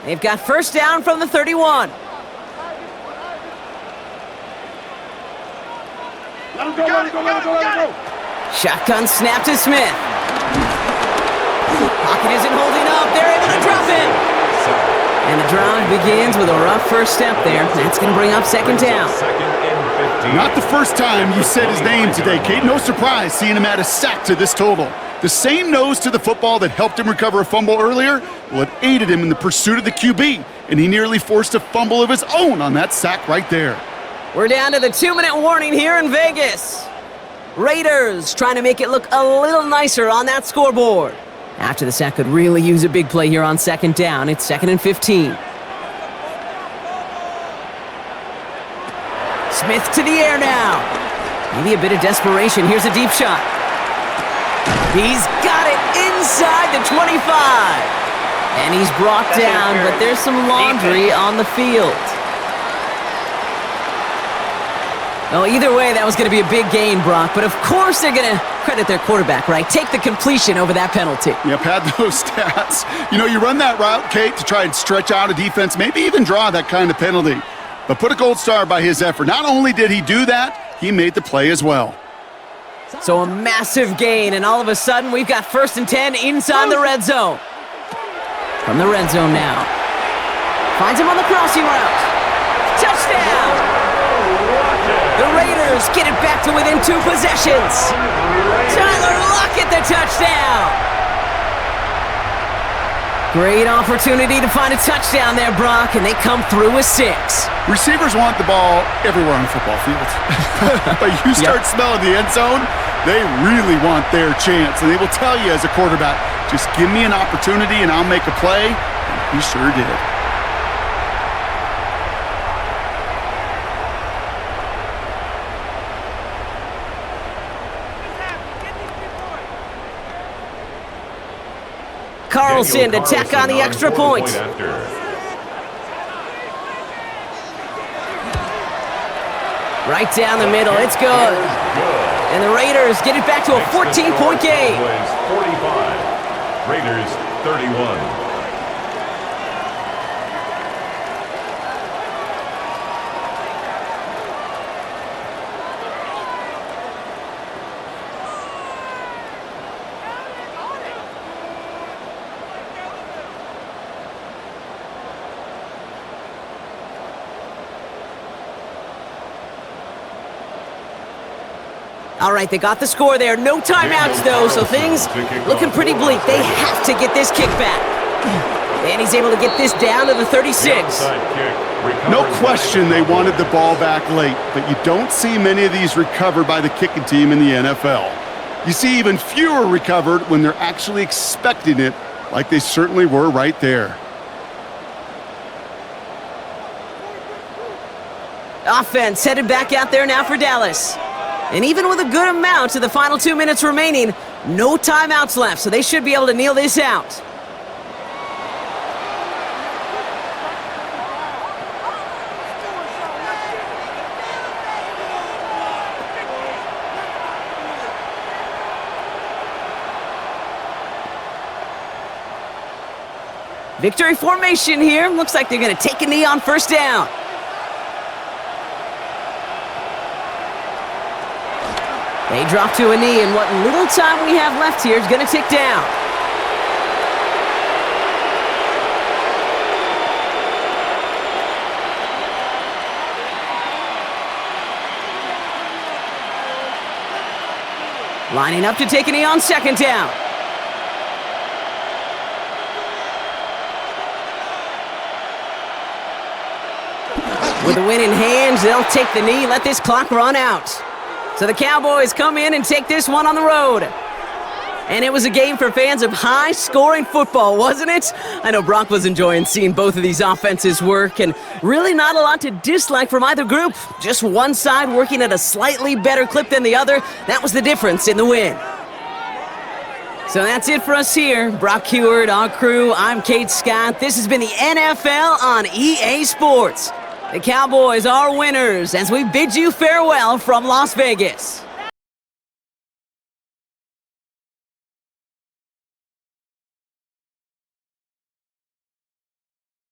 They've got first down from the 31. Shotgun snap to Smith. Pocket isn't holding up. They're able to drop him. And the drive begins with a rough first step there. That's going to bring up second down.
Not the first time you said his name today, Kate. No surprise seeing him add a sack to this total. The same nose to the football that helped him recover a fumble earlier, well, it aided him in the pursuit of the QB, and he nearly forced a fumble of his own on that sack right there.
We're down to the 2-minute warning here in Vegas. Raiders trying to make it look a little nicer on that scoreboard. After the sack could really use a big play here on second down. It's 2nd and 15. Smith to the air now. Maybe a bit of desperation. Here's a deep shot. He's got it inside the 25. And he's brought down, but there's some laundry on the field. Well, either way, that was going to be a big gain, Brock. But of course they're going to credit their quarterback, right? Take the completion over that penalty.
Yep, had those stats. You know, you run that route, Kate, to try and stretch out a defense, maybe even draw that kind of penalty. But put a gold star by his effort. Not only did he do that, he made the play as well.
So a massive gain, and all of a sudden we've got 1st and 10 inside the red zone. From the red zone now. Finds him on the crossing route. Touchdown! The Raiders get it back to within 2 possessions. Tyler Lockett the touchdown! Great opportunity to find a touchdown there, Brock, and they come through with 6.
Receivers want the ball everywhere on the football field. But you start smelling the end zone, they really want their chance. And they will tell you as a quarterback, just give me an opportunity and I'll make a play. And he sure did.
Carlson to tack on the extra point. Right down the middle, it's good. And the Raiders get it back to a 14-point game.
45, Raiders 31.
All right, they got the score there. No timeouts, though, so things looking pretty bleak. They have to get this kick back. And he's able to get this down to the 36.
No question they wanted the ball back late, but you don't see many of these recovered by the kicking team in the NFL. You see even fewer recovered when they're actually expecting it, like they certainly were right there.
Offense headed back out there now for Dallas. And even with a good amount to the final 2 minutes remaining, no timeouts left, so they should be able to kneel this out. Victory formation here. Looks like they're going to take a knee on first down. They drop to a knee, and what little time we have left here is going to tick down. Lining up to take a knee on second down. With the win in hand, they'll take the knee, let this clock run out. So the Cowboys come in and take this one on the road. And it was a game for fans of high-scoring football, wasn't it? I know Brock was enjoying seeing both of these offenses work, and really not a lot to dislike from either group. Just one side working at a slightly better clip than the other. That was the difference in the win. So that's it for us here. Brock Heward, our crew, I'm Kate Scott. This has been the NFL on EA Sports. The Cowboys are winners as we bid you farewell from Las Vegas.